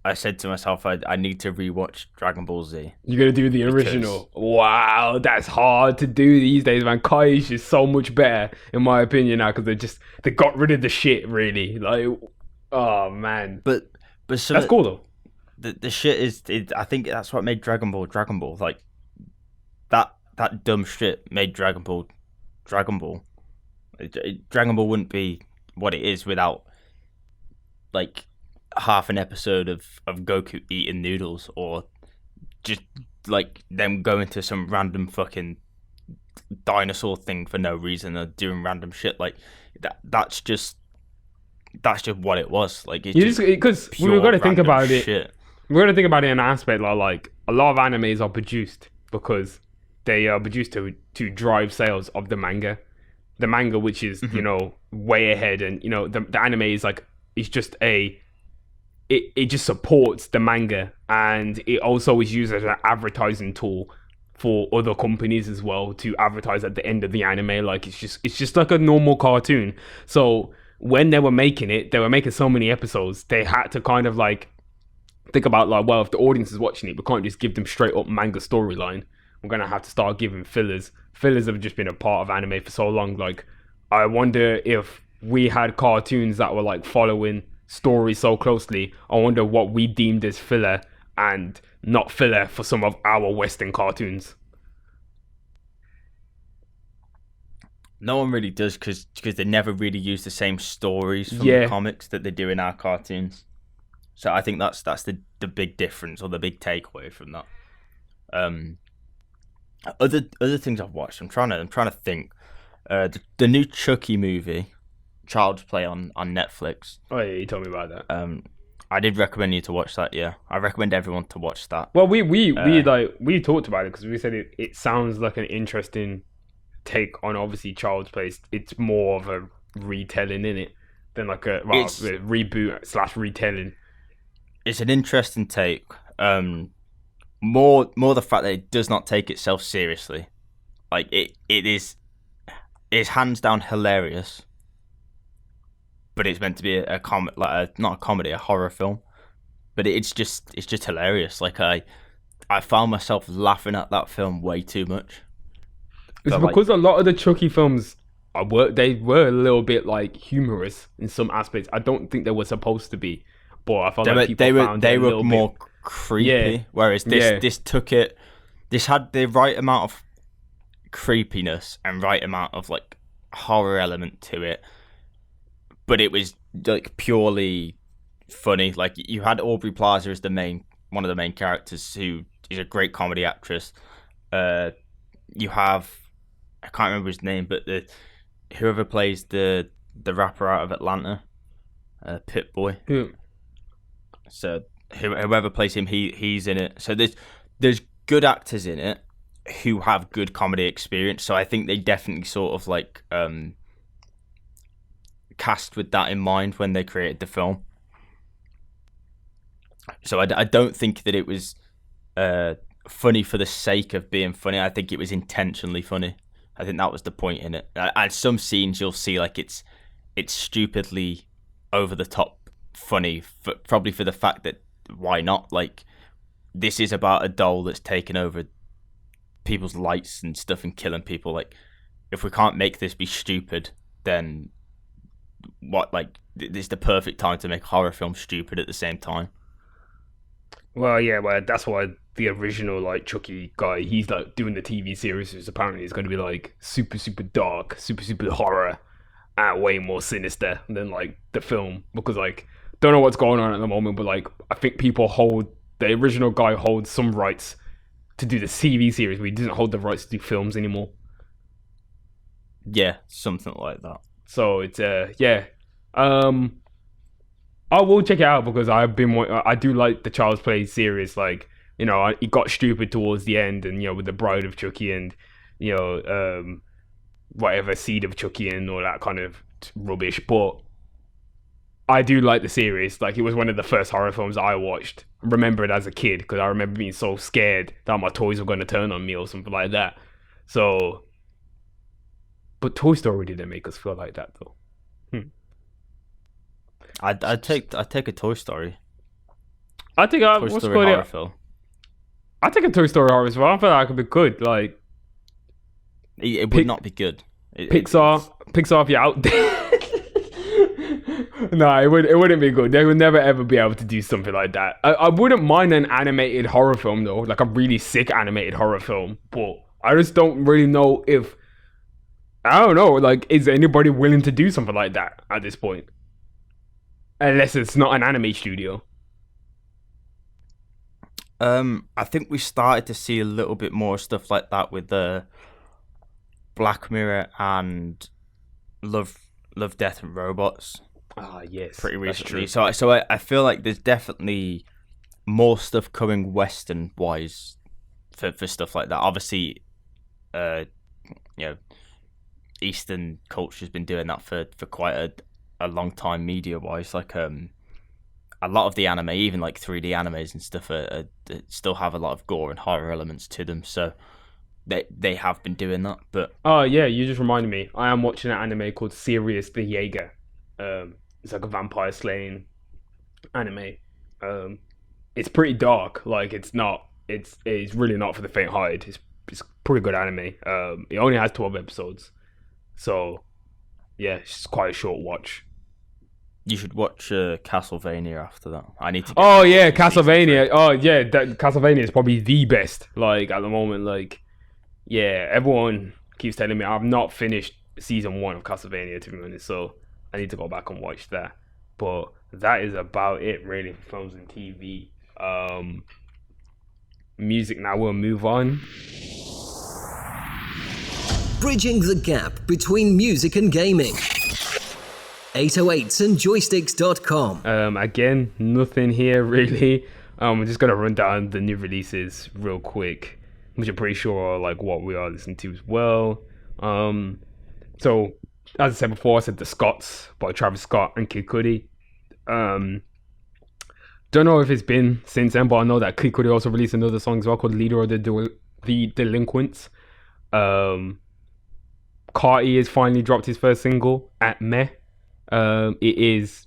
I said to myself, I need to rewatch Dragon Ball Z. You're gonna do the original? Wow, that's hard to do these days, man. Kai is just so much better, in my opinion, now, because they got rid of the shit, really. Like, oh man. But that's cool though. The shit is, I think that's what made Dragon Ball. Like, that dumb shit made Dragon Ball. Dragon Ball wouldn't be what it is without, like, half an episode of Goku eating noodles, or just like them going to some random fucking dinosaur thing for no reason, or doing random shit like that. That's just what it was. Like, it's because we've got to think about it. We're going to think about it in an aspect like a lot of animes are produced because they are produced to drive sales of the manga, which is way ahead, and the anime is like, it's just it just supports the manga, and it also is used as an advertising tool for other companies as well to advertise at the end of the anime. Like, it's just like a normal cartoon. So when they were making it, they were making so many episodes, they had to kind of like think about, like, well, if the audience is watching it, we can't just give them straight up manga storyline. We're gonna have to start giving fillers. Fillers have just been a part of anime for so long. Like, I wonder if we had cartoons that were like following story so closely, I wonder what we deemed as filler and not filler for some of our Western cartoons. No one really does, because they never really use the same stories from the comics that they do in our cartoons. So I think that's the big difference, or the big takeaway from that. Other things I've watched, I'm trying to think. The new Chucky movie Child's Play on Netflix. Oh yeah, you told me about that. I did recommend you to watch that. Yeah, I recommend everyone to watch that. Well, we talked about it because we said it sounds like an interesting take on obviously Child's Play. It's more of a retelling in it than like a reboot / retelling. It's an interesting take. More the fact that it does not take itself seriously. Like it's hands down hilarious. But it's meant to be a horror film. But it's just hilarious. Like I found myself laughing at that film way too much. It's because a lot of the Chucky films they were a little bit like humorous in some aspects. I don't think they were supposed to be, but I felt like people they were more creepy. Yeah. Whereas this had the right amount of creepiness and right amount of like horror element to it. But it was like purely funny. Like you had Aubrey Plaza as one of the main characters, who is a great comedy actress. You have, I can't remember his name, but whoever plays the rapper out of Atlanta, Pit Boy. Yeah. So whoever plays him, he's in it. So there's good actors in it who have good comedy experience. So I think they definitely sort of like cast with that in mind when they created the film. So I don't think that it was funny for the sake of being funny. I think it was intentionally funny. I think that was the point in it. And some scenes you'll see like it's stupidly over the top funny, probably for the fact that why not? Like this is about a doll that's taken over people's lights and stuff and killing people. Like if we can't make this be stupid, then what? Like this is the perfect time to make horror films stupid at the same time. Well, yeah, that's why the original like Chucky guy, he's like doing the TV series, which apparently is going to be like super dark, super horror, and way more sinister than like the film. Because like don't know what's going on at the moment, but like I think the original guy holds some rights to do the TV series, but he doesn't hold the rights to do films anymore. Yeah, something like that. So it's I will check it out because I do like the Child's Play series. Like, you know, it got stupid towards the end, and you know, with the Bride of Chucky and you know, whatever Seed of Chucky and all that kind of rubbish. But I do like the series. Like, it was one of the first horror films I watched. I remember it as a kid because I remember being so scared that my toys were going to turn on me or something like that. So. But Toy Story didn't make us feel like that, though. I'd take a Toy Story. I think Toy Story horror film. I take a Toy Story horror as well. I feel like it could be good. Like it would not be good. Pixar, if you're out there. No, it wouldn't be good. They would never ever be able to do something like that. I wouldn't mind an animated horror film though, like a really sick animated horror film. But I just don't really know if. I don't know, like, is anybody willing to do something like that at this point? Unless it's not an anime studio. I think we started to see a little bit more stuff like that with the Black Mirror and Love, Death and Robots. Ah, yes. Pretty recently. So I feel like there's definitely more stuff coming Western-wise for stuff like that. Obviously, you know, Eastern culture's been doing that for quite a long time media wise. Like a lot of the anime, even like 3D animes and stuff, still have a lot of gore and horror elements to them. So they have been doing that. But oh yeah, you just reminded me. I am watching an anime called Sirius the Jaeger. It's like a vampire slaying anime. It's pretty dark. Like it's really not for the faint-hearted. It's pretty good anime. It only has 12 episodes. So, yeah, it's quite a short watch. You should watch Castlevania after that. I need to. Oh yeah, Castlevania. Oh yeah, Castlevania is probably the best. Like at the moment, like yeah, everyone keeps telling me I've not finished season 1 of Castlevania, to be honest. So I need to go back and watch that. But that is about it, really, for films and TV. Music now. We'll move on. Bridging the gap between music and gaming. 808s and Joysticks.com. Again, nothing here really. I'm just gonna run down the new releases real quick, which I'm pretty sure are like what we are listening to as well. So as I said before, I said The Scots by Travis Scott and Kid Cudi. Don't know if it's been since then, but I know that Kid Cudi also released another song as well called Leader of the Delinquents. Carti has finally dropped his first single, At Meh. It's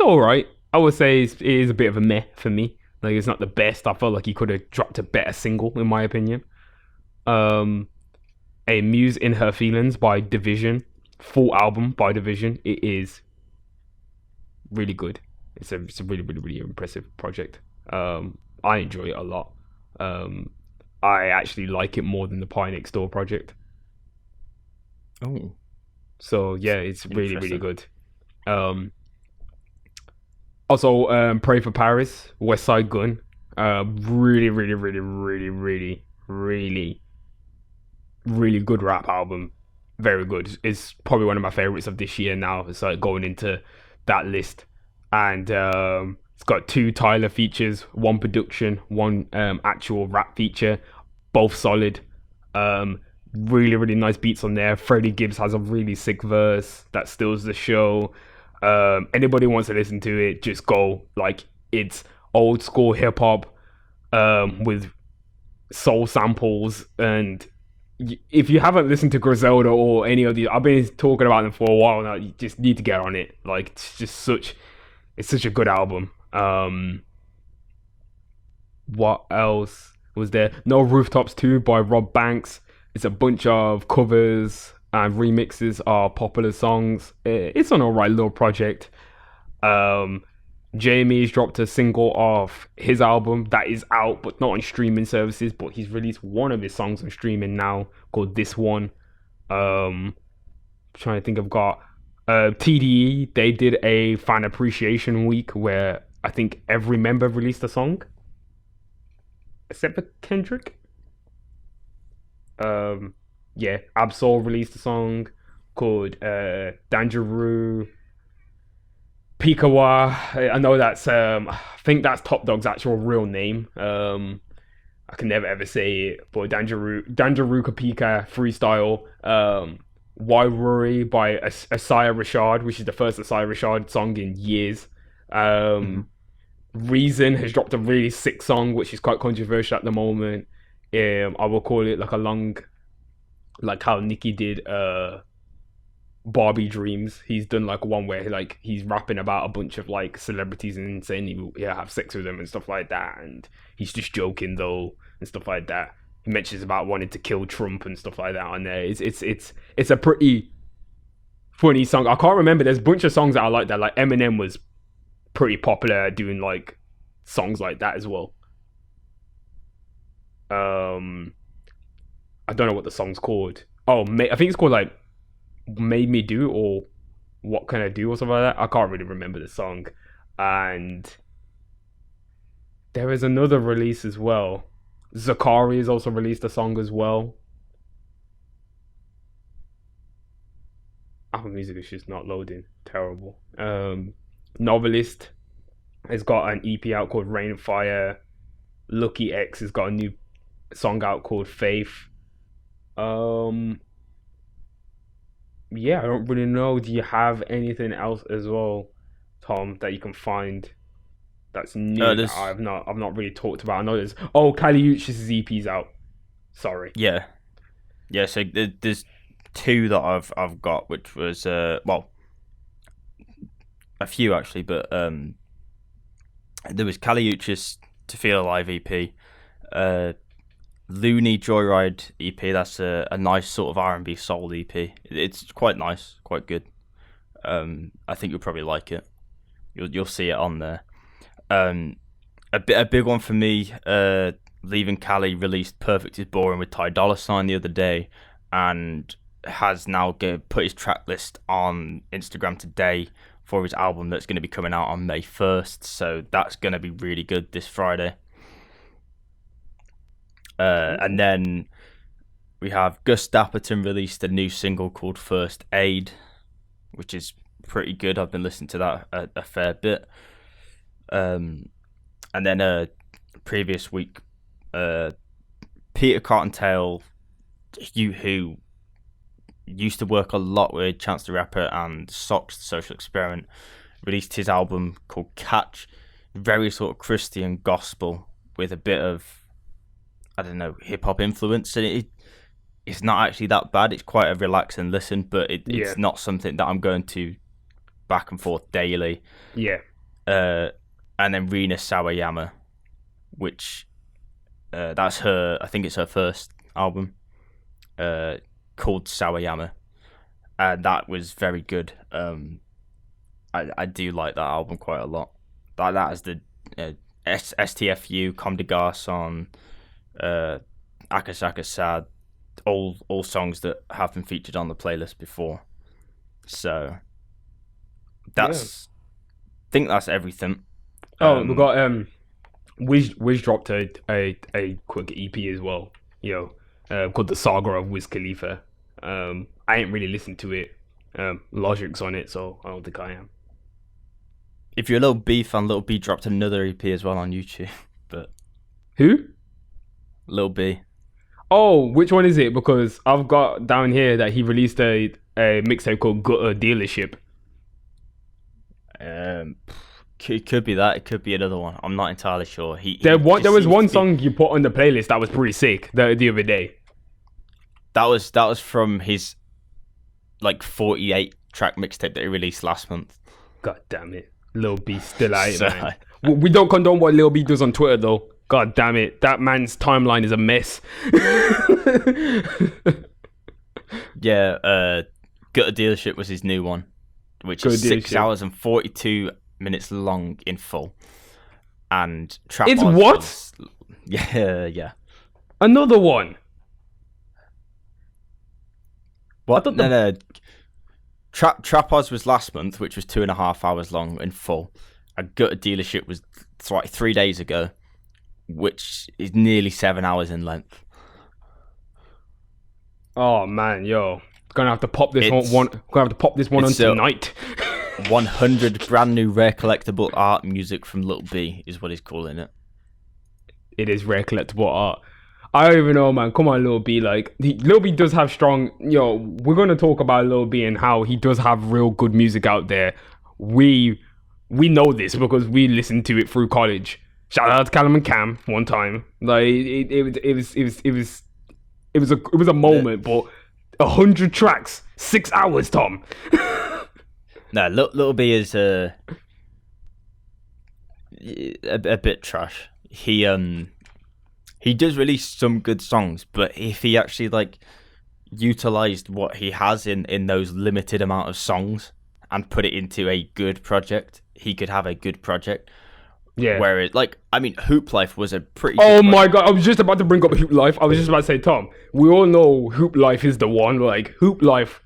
alright. I would say it is a bit of a meh for me. Like, it's not the best. I felt like he could have dropped a better single, in my opinion. A Muse in Her Feelings by Division. Full album by Division. It is really good. It's a really, really, really impressive project. I enjoy it a lot. I actually like it more than the Pie Next Door project. Oh. So yeah, it's really, really good. Also, Pray for Paris, West Side Gun. Really, really, really, really, really, really, really good rap album. Very good. It's probably one of my favorites of this year now. It's like going into that list. And it's got 2 Tyler features, 1 production, 1 actual rap feature. Both solid. Really, really nice beats on there. Freddie Gibbs has a really sick verse that steals the show. Anybody wants to listen to it, just go. Like, it's old school hip hop with soul samples. And if you haven't listened to Griselda or any of these, I've been talking about them for a while now. You just need to get on it. Like, it's such a good album. What else was there? No Rooftops 2 by Rob Banks. It's a bunch of covers and remixes of popular songs. It's an alright little project. Jamie's dropped a single off his album that is out but not on streaming services, but he's released one of his songs on streaming now called This One. Trying to think, I've got TDE. They did a fan appreciation week where I think every member released a song except for Kendrick. Yeah, Absol released a song called Dangeroo. Pikawa, I know that's I think that's Top Dog's actual real name. I can never ever say it, but Dangeroo Kapika freestyle. Wairuri by Asaya Rashad, which is the first Asaya Rashad song in years. Reason has dropped a really sick song, which is quite controversial at the moment. I will call it like a long, like how Nicki did Barbie Dreams. He's done like one where like he's rapping about a bunch of like celebrities and saying he'll have sex with them and stuff like that, and he's just joking though and stuff like that. He mentions about wanting to kill Trump and stuff like that on there. It's a pretty funny song. I can't remember. There's a bunch of songs that I like that. Like Eminem was pretty popular at doing like songs like that as well. I don't know what the song's called. I think it's called like Made Me Do or What Can I Do or something like that. I can't really remember the song. And there is another release as well. Zakari has also released a song as well. Apple Music is just not loading. Terrible. Novelist has got an EP out called Rain and Fire. Lucky X has got a new song out called Faith. Yeah, I don't really know. Do you have anything else as well, Tom, that you can find that's new that I've not really talked about? I know there's Kali Uchis' EP's out. Sorry. Yeah. So there's 2 that I've got, which was a few actually, but there was Kali Uchis To Feel Alive EP, Looney Joyride EP. That's a nice sort of R&B soul EP. It's quite nice, quite good. I think you'll probably like it. You'll see it on there. A big one for me. Leaving Cali released Perfect Is Boring with Ty Dolla $ign the other day, and has now put his track list on Instagram today for his album that's going to be coming out on May 1st. So that's going to be really good this Friday. And then we have Gus Dapperton released a new single called First Aid, which is pretty good. I've been listening to that a fair bit. And then previous week, Peter Cottontail, who used to work a lot with Chance the Rapper and Socks, the Social Experiment, released his album called Catch. Very sort of Christian gospel with a bit of, I don't know, hip hop influence, and it's not actually that bad. It's quite a relaxing listen, but it's not something that I'm going to back and forth daily. Yeah. And then Rina Sawayama, which that's her. I think it's her first album, called Sawayama, and that was very good. I do like that album quite a lot. That is the STFU, Comme des Garçons, Akasaka Sad, all songs that have been featured on the playlist before. So I think that's everything. We got Wiz dropped a quick EP as well, called The Saga of Wiz Khalifa. I ain't really listened to it. Logic's on it, so I don't think I am. If you're a Lil B fan, Lil B dropped another EP as well on YouTube. But who? Lil B. Oh, which one is it? Because I've got down here that he released a mixtape called Gutter Dealership. It could be that. It could be another one. I'm not entirely sure. There was one song you put on the playlist that was pretty sick the other day. That was from his 48 track mixtape that he released last month. God damn it. Lil B still out, man. We don't condone what Lil B does on Twitter, though. God damn it. That man's timeline is a mess. Yeah, Gutter Dealership was his new one, which is 6 hours and 42 minutes long in full. And Trap It's Oz what? Was, yeah. Another one. What? No. Trap Oz was last month, which was 2.5 hours long in full. A Gutter Dealership was 3 days ago, which is nearly 7 hours in length. Oh man, gonna have to pop this one. Gonna have to pop this one on tonight. 100 brand new rare collectible art music from Lil B is what he's calling it. It is rare collectible art. I don't even know, man. Come on, Lil B. Lil B does have strong. We're gonna talk about Lil B and how he does have real good music out there. We know this because we listened to it through college. Shout out to Callum and Cam one time. It was a moment, but 100 tracks, 6 hours, Tom. No, Lil B is a bit trash. He does release some good songs, but if he actually utilized what he has in those limited amount of songs and put it into a good project, he could have a good project. Yeah. Whereas, Hoop Life was a pretty. Oh my god! I was just about to bring up Hoop Life. I was just about to say, Tom, we all know Hoop Life is the one. Hoop Life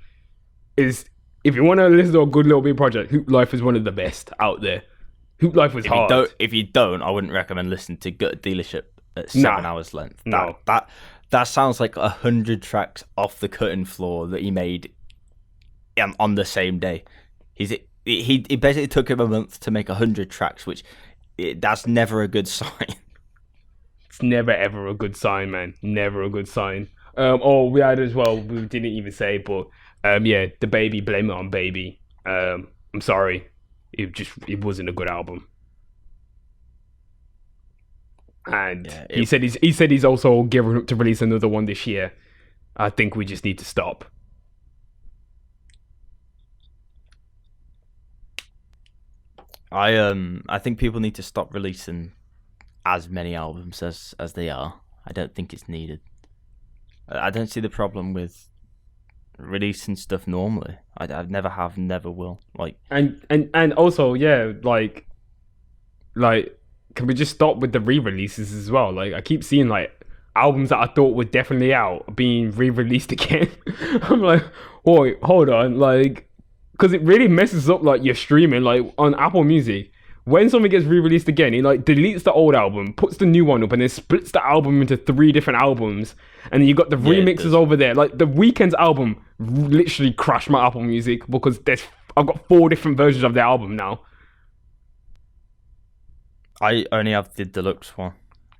is. If you want to listen to a good Lil B project, Hoop Life is one of the best out there. Hoop Life was hard. If you don't, I wouldn't recommend listening to Gutter Dealership at 7 hours length. No. That sounds like 100 tracks off the cutting floor that he made on the same day. He basically took him a month to make 100 tracks, which that's never a good sign. It's never ever a good sign, man. Never a good sign. We had as well. We didn't even say, but the Baby, Blame It on Baby. I'm sorry, it wasn't a good album. And he said he's also gearing up to release another one this year. I think we just need to stop. I think people need to stop releasing as many albums as they are. I don't think it's needed. I don't see the problem with releasing stuff normally. I never have, never will. And also, can we just stop with the re-releases as well? I keep seeing albums that I thought were definitely out being re-released again. I'm like, wait, hold on, because it really messes up your streaming on Apple Music. When something gets re-released again, it deletes the old album, puts the new one up, and then splits the album into 3 different albums. And then you got the remixes over there. The Weeknd's album literally crashed my Apple Music because there's I've got 4 different versions of the album now. I only have the deluxe one.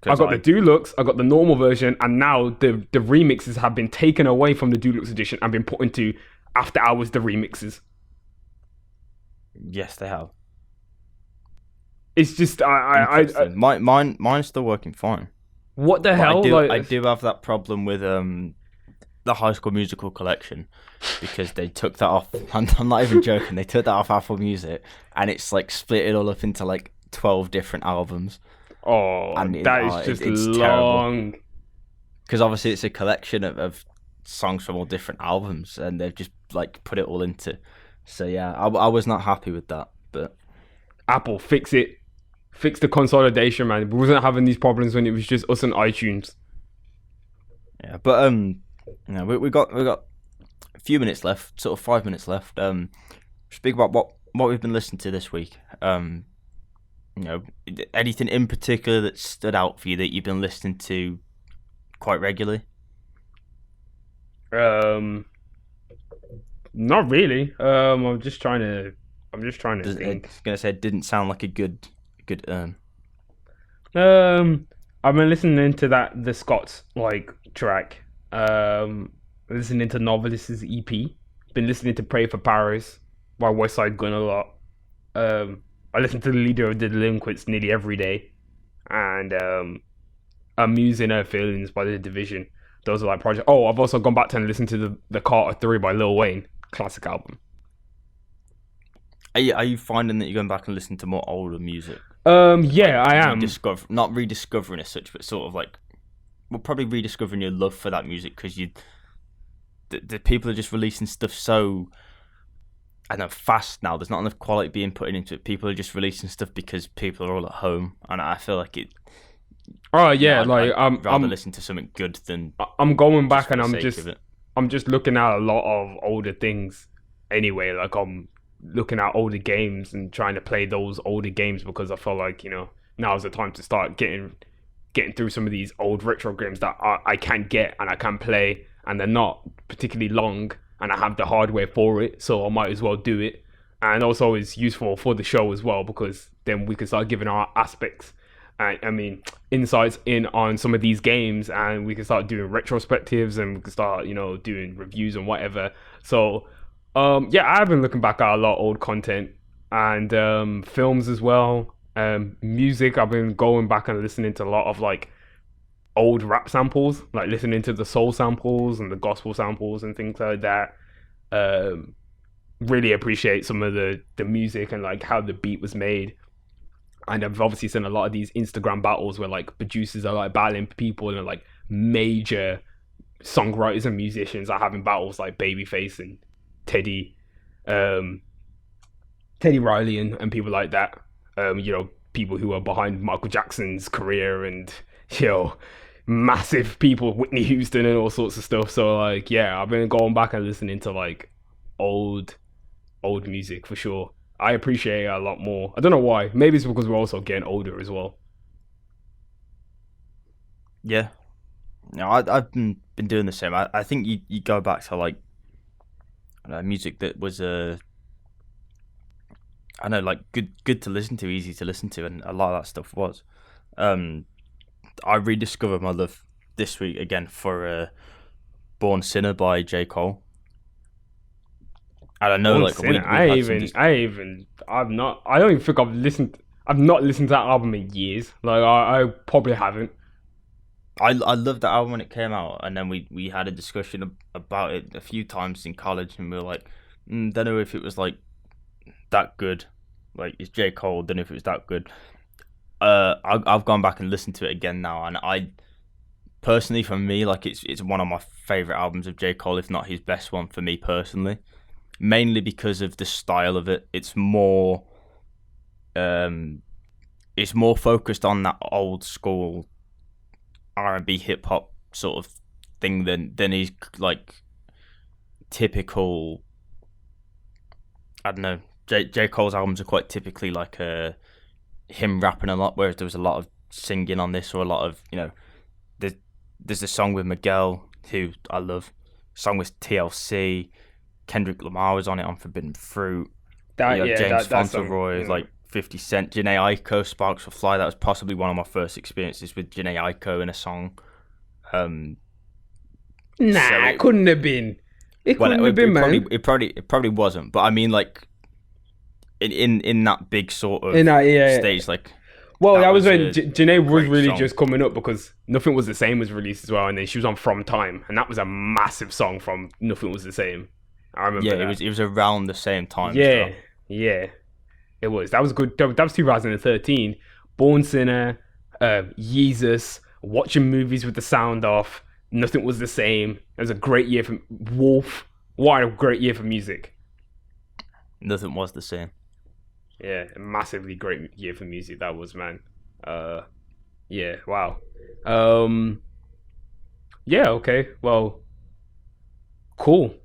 I got the deluxe, I got the normal version, and now the remixes have been taken away from the deluxe edition and been put into After Hours, the remixes. Yes, they have. It's just mine's still working fine. What the But hell? I do have that problem with the High School Musical collection because they took that off. I'm not even joking. They took that off Apple Music, and it's like split it all up into like 12 different albums. Oh, and that is just long. Because obviously it's a collection of songs from all different albums, and they've just like put it all into. So yeah, I was not happy with that. But Apple, fix it. Fix the consolidation, man. We wasn't having these problems when it was just us and iTunes. Yeah, but we got a few minutes left, sort of 5 minutes left. Speak about what we've been listening to this week. Anything in particular that stood out for you that you've been listening to quite regularly? Not really. I'm just trying to think. I was gonna say it didn't sound like a good. I've been listening to the Scott's track. Listening to Novelist's EP. Been listening to Pray for Paris by West Side Gun a lot. I listen to the Leader of the Delinquents nearly every day, and I'm using Her Feelings by The Division. Those are like projects. Oh, I've also gone back to and listened to the Carter 3 by Lil Wayne, classic album. Are you finding that you're going back and listening to more older music? Yeah, I am. Not rediscovering as such, but sort of like, well, probably rediscovering your love for that music because the people are just releasing stuff so, I don't know, fast now. There's not enough quality being put into it. People are just releasing stuff because people are all at home, and I feel like it. Oh yeah, I'd rather listen to something good than. I'm going back and I'm just looking at a lot of older things. Anyway, like I'm looking at older games and trying to play those older games because I feel like now's the time to start getting through some of these old retro games that I can get and I can play, and they're not particularly long, and I have the hardware for it, so I might as well do it. And also it's useful for the show as well because then we can start giving our aspects, insights in on some of these games, and we can start doing retrospectives, and we can start doing reviews and whatever. So I've been looking back at a lot of old content and films as well. Music, I've been going back and listening to a lot of like old rap samples, like listening to the soul samples and the gospel samples and things like that. Really appreciate some of the music and like how the beat was made. And I've obviously seen a lot of these Instagram battles where like producers are like battling people, and like major songwriters and musicians are having battles like Babyface and Teddy Riley and people like that. People who are behind Michael Jackson's career, and massive people, Whitney Houston and all sorts of stuff. So like, yeah, I've been going back and listening to like old music for sure. I appreciate it a lot more. I don't know why. Maybe it's because we're also getting older as well. Yeah. I've been doing the same. I think you go back to like music that was good to listen to, easy to listen to, and a lot of that stuff was. I rediscovered my love this week again for Born Sinner by J. Cole. And I know I've not listened to that album in years. Like I probably haven't. I loved that album when it came out, and then we had a discussion about it a few times in college, and we were like, don't know if it was like that good. Like, it's J. Cole, don't know if it was that good. I've gone back and listened to it again now, and I personally, for me, like it's one of my favorite albums of J. Cole, if not his best one for me personally. Mainly because of the style of it. It's more focused on that old school R&B hip hop sort of thing than he's like typical. I don't know. J. Cole's albums are quite typically like him rapping a lot, whereas there was a lot of singing on this, or a lot of there's a song with Miguel, who I love. A song with TLC. Kendrick Lamar was on it on Forbidden Fruit. James that song, Fauntleroy, like 50 Cent, Jhené Aiko, Sparks Will Fly. That was possibly one of my first experiences with Jhené Aiko in a song. It couldn't have been. It couldn't have been, man. It probably wasn't. But I mean, like, in that big sort of stage, like. Well, that was when Jhené was really song. just coming up, because Nothing Was the Same was released as well, and then she was on From Time, and that was a massive song from Nothing Was the Same. I remember. Yeah, it was around the same time. Yeah, it was. That was good. That was 2013. Born Sinner, Yeezus, watching movies with the sound off. Nothing Was the Same. It was a great year for Wolf. What a great year for music. Nothing Was the Same. Yeah, a massively great year for music that was, man. Yeah, wow. Yeah, okay. Well, cool.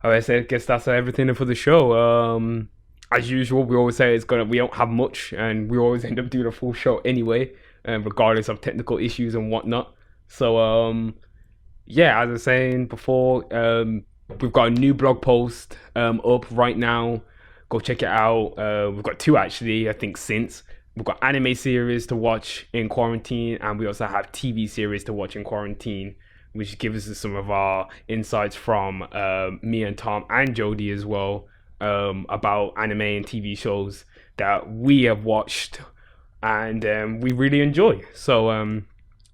I guess that's everything for the show. As usual, we always say we don't have much, and we always end up doing a full show anyway, regardless of technical issues and whatnot. So, yeah, as I was saying before, we've got a new blog post up right now. Go check it out. We've got 2 actually, I think, since. We've got anime series to watch in quarantine, and we also have TV series to watch in quarantine, which gives us some of our insights from me and Tom and Jody as well, about anime and TV shows that we have watched and we really enjoy. So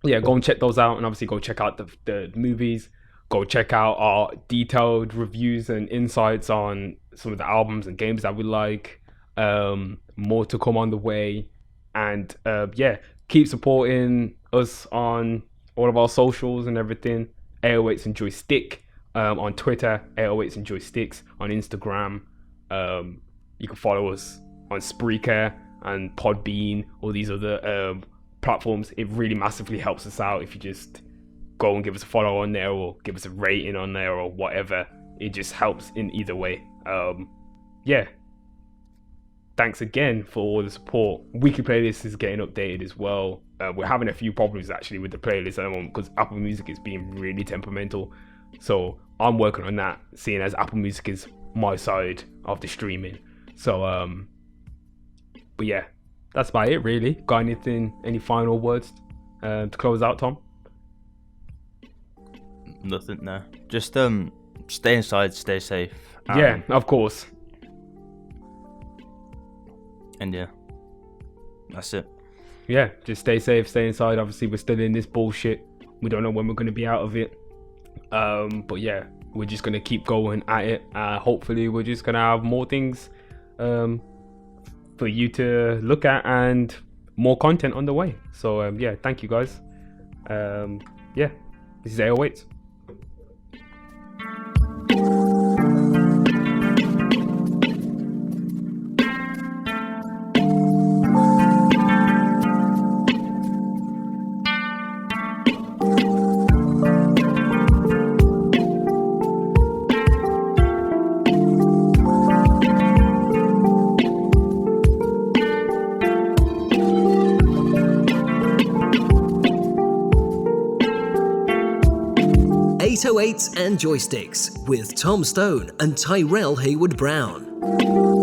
yeah, go and check those out, and obviously go check out the movies. Go check out our detailed reviews and insights on some of the albums and games that we like. More to come on the way. And yeah, keep supporting us on all of our socials and everything. 808s and Joystick on Twitter, 808s and Joysticks on Instagram. You can follow us on Spreaker and Podbean, all these other platforms. It really massively helps us out if you just go and give us a follow on there, or give us a rating on there, or whatever. It just helps in either way. Yeah, thanks again for all the support. Weekly playlist is getting updated as well. We're having a few problems actually with the playlist at the moment, because Apple Music is being really temperamental. So I'm working on that, seeing as Apple Music is my side of the streaming. So but yeah, that's about it really. Got any final words to close out, Tom? Nothing, no. Just stay inside, stay safe. Yeah, of course. And yeah, that's it. Yeah, just stay safe, stay inside. Obviously, we're still in this bullshit. We don't know when we're going to be out of it. But yeah, we're just going to keep going at it. Hopefully, we're just going to have more things for you to look at, and more content on the way. So yeah, thank you guys. Yeah, this is 808. .808s and Joysticks with Tom Stone and Tairell Haywood Brown.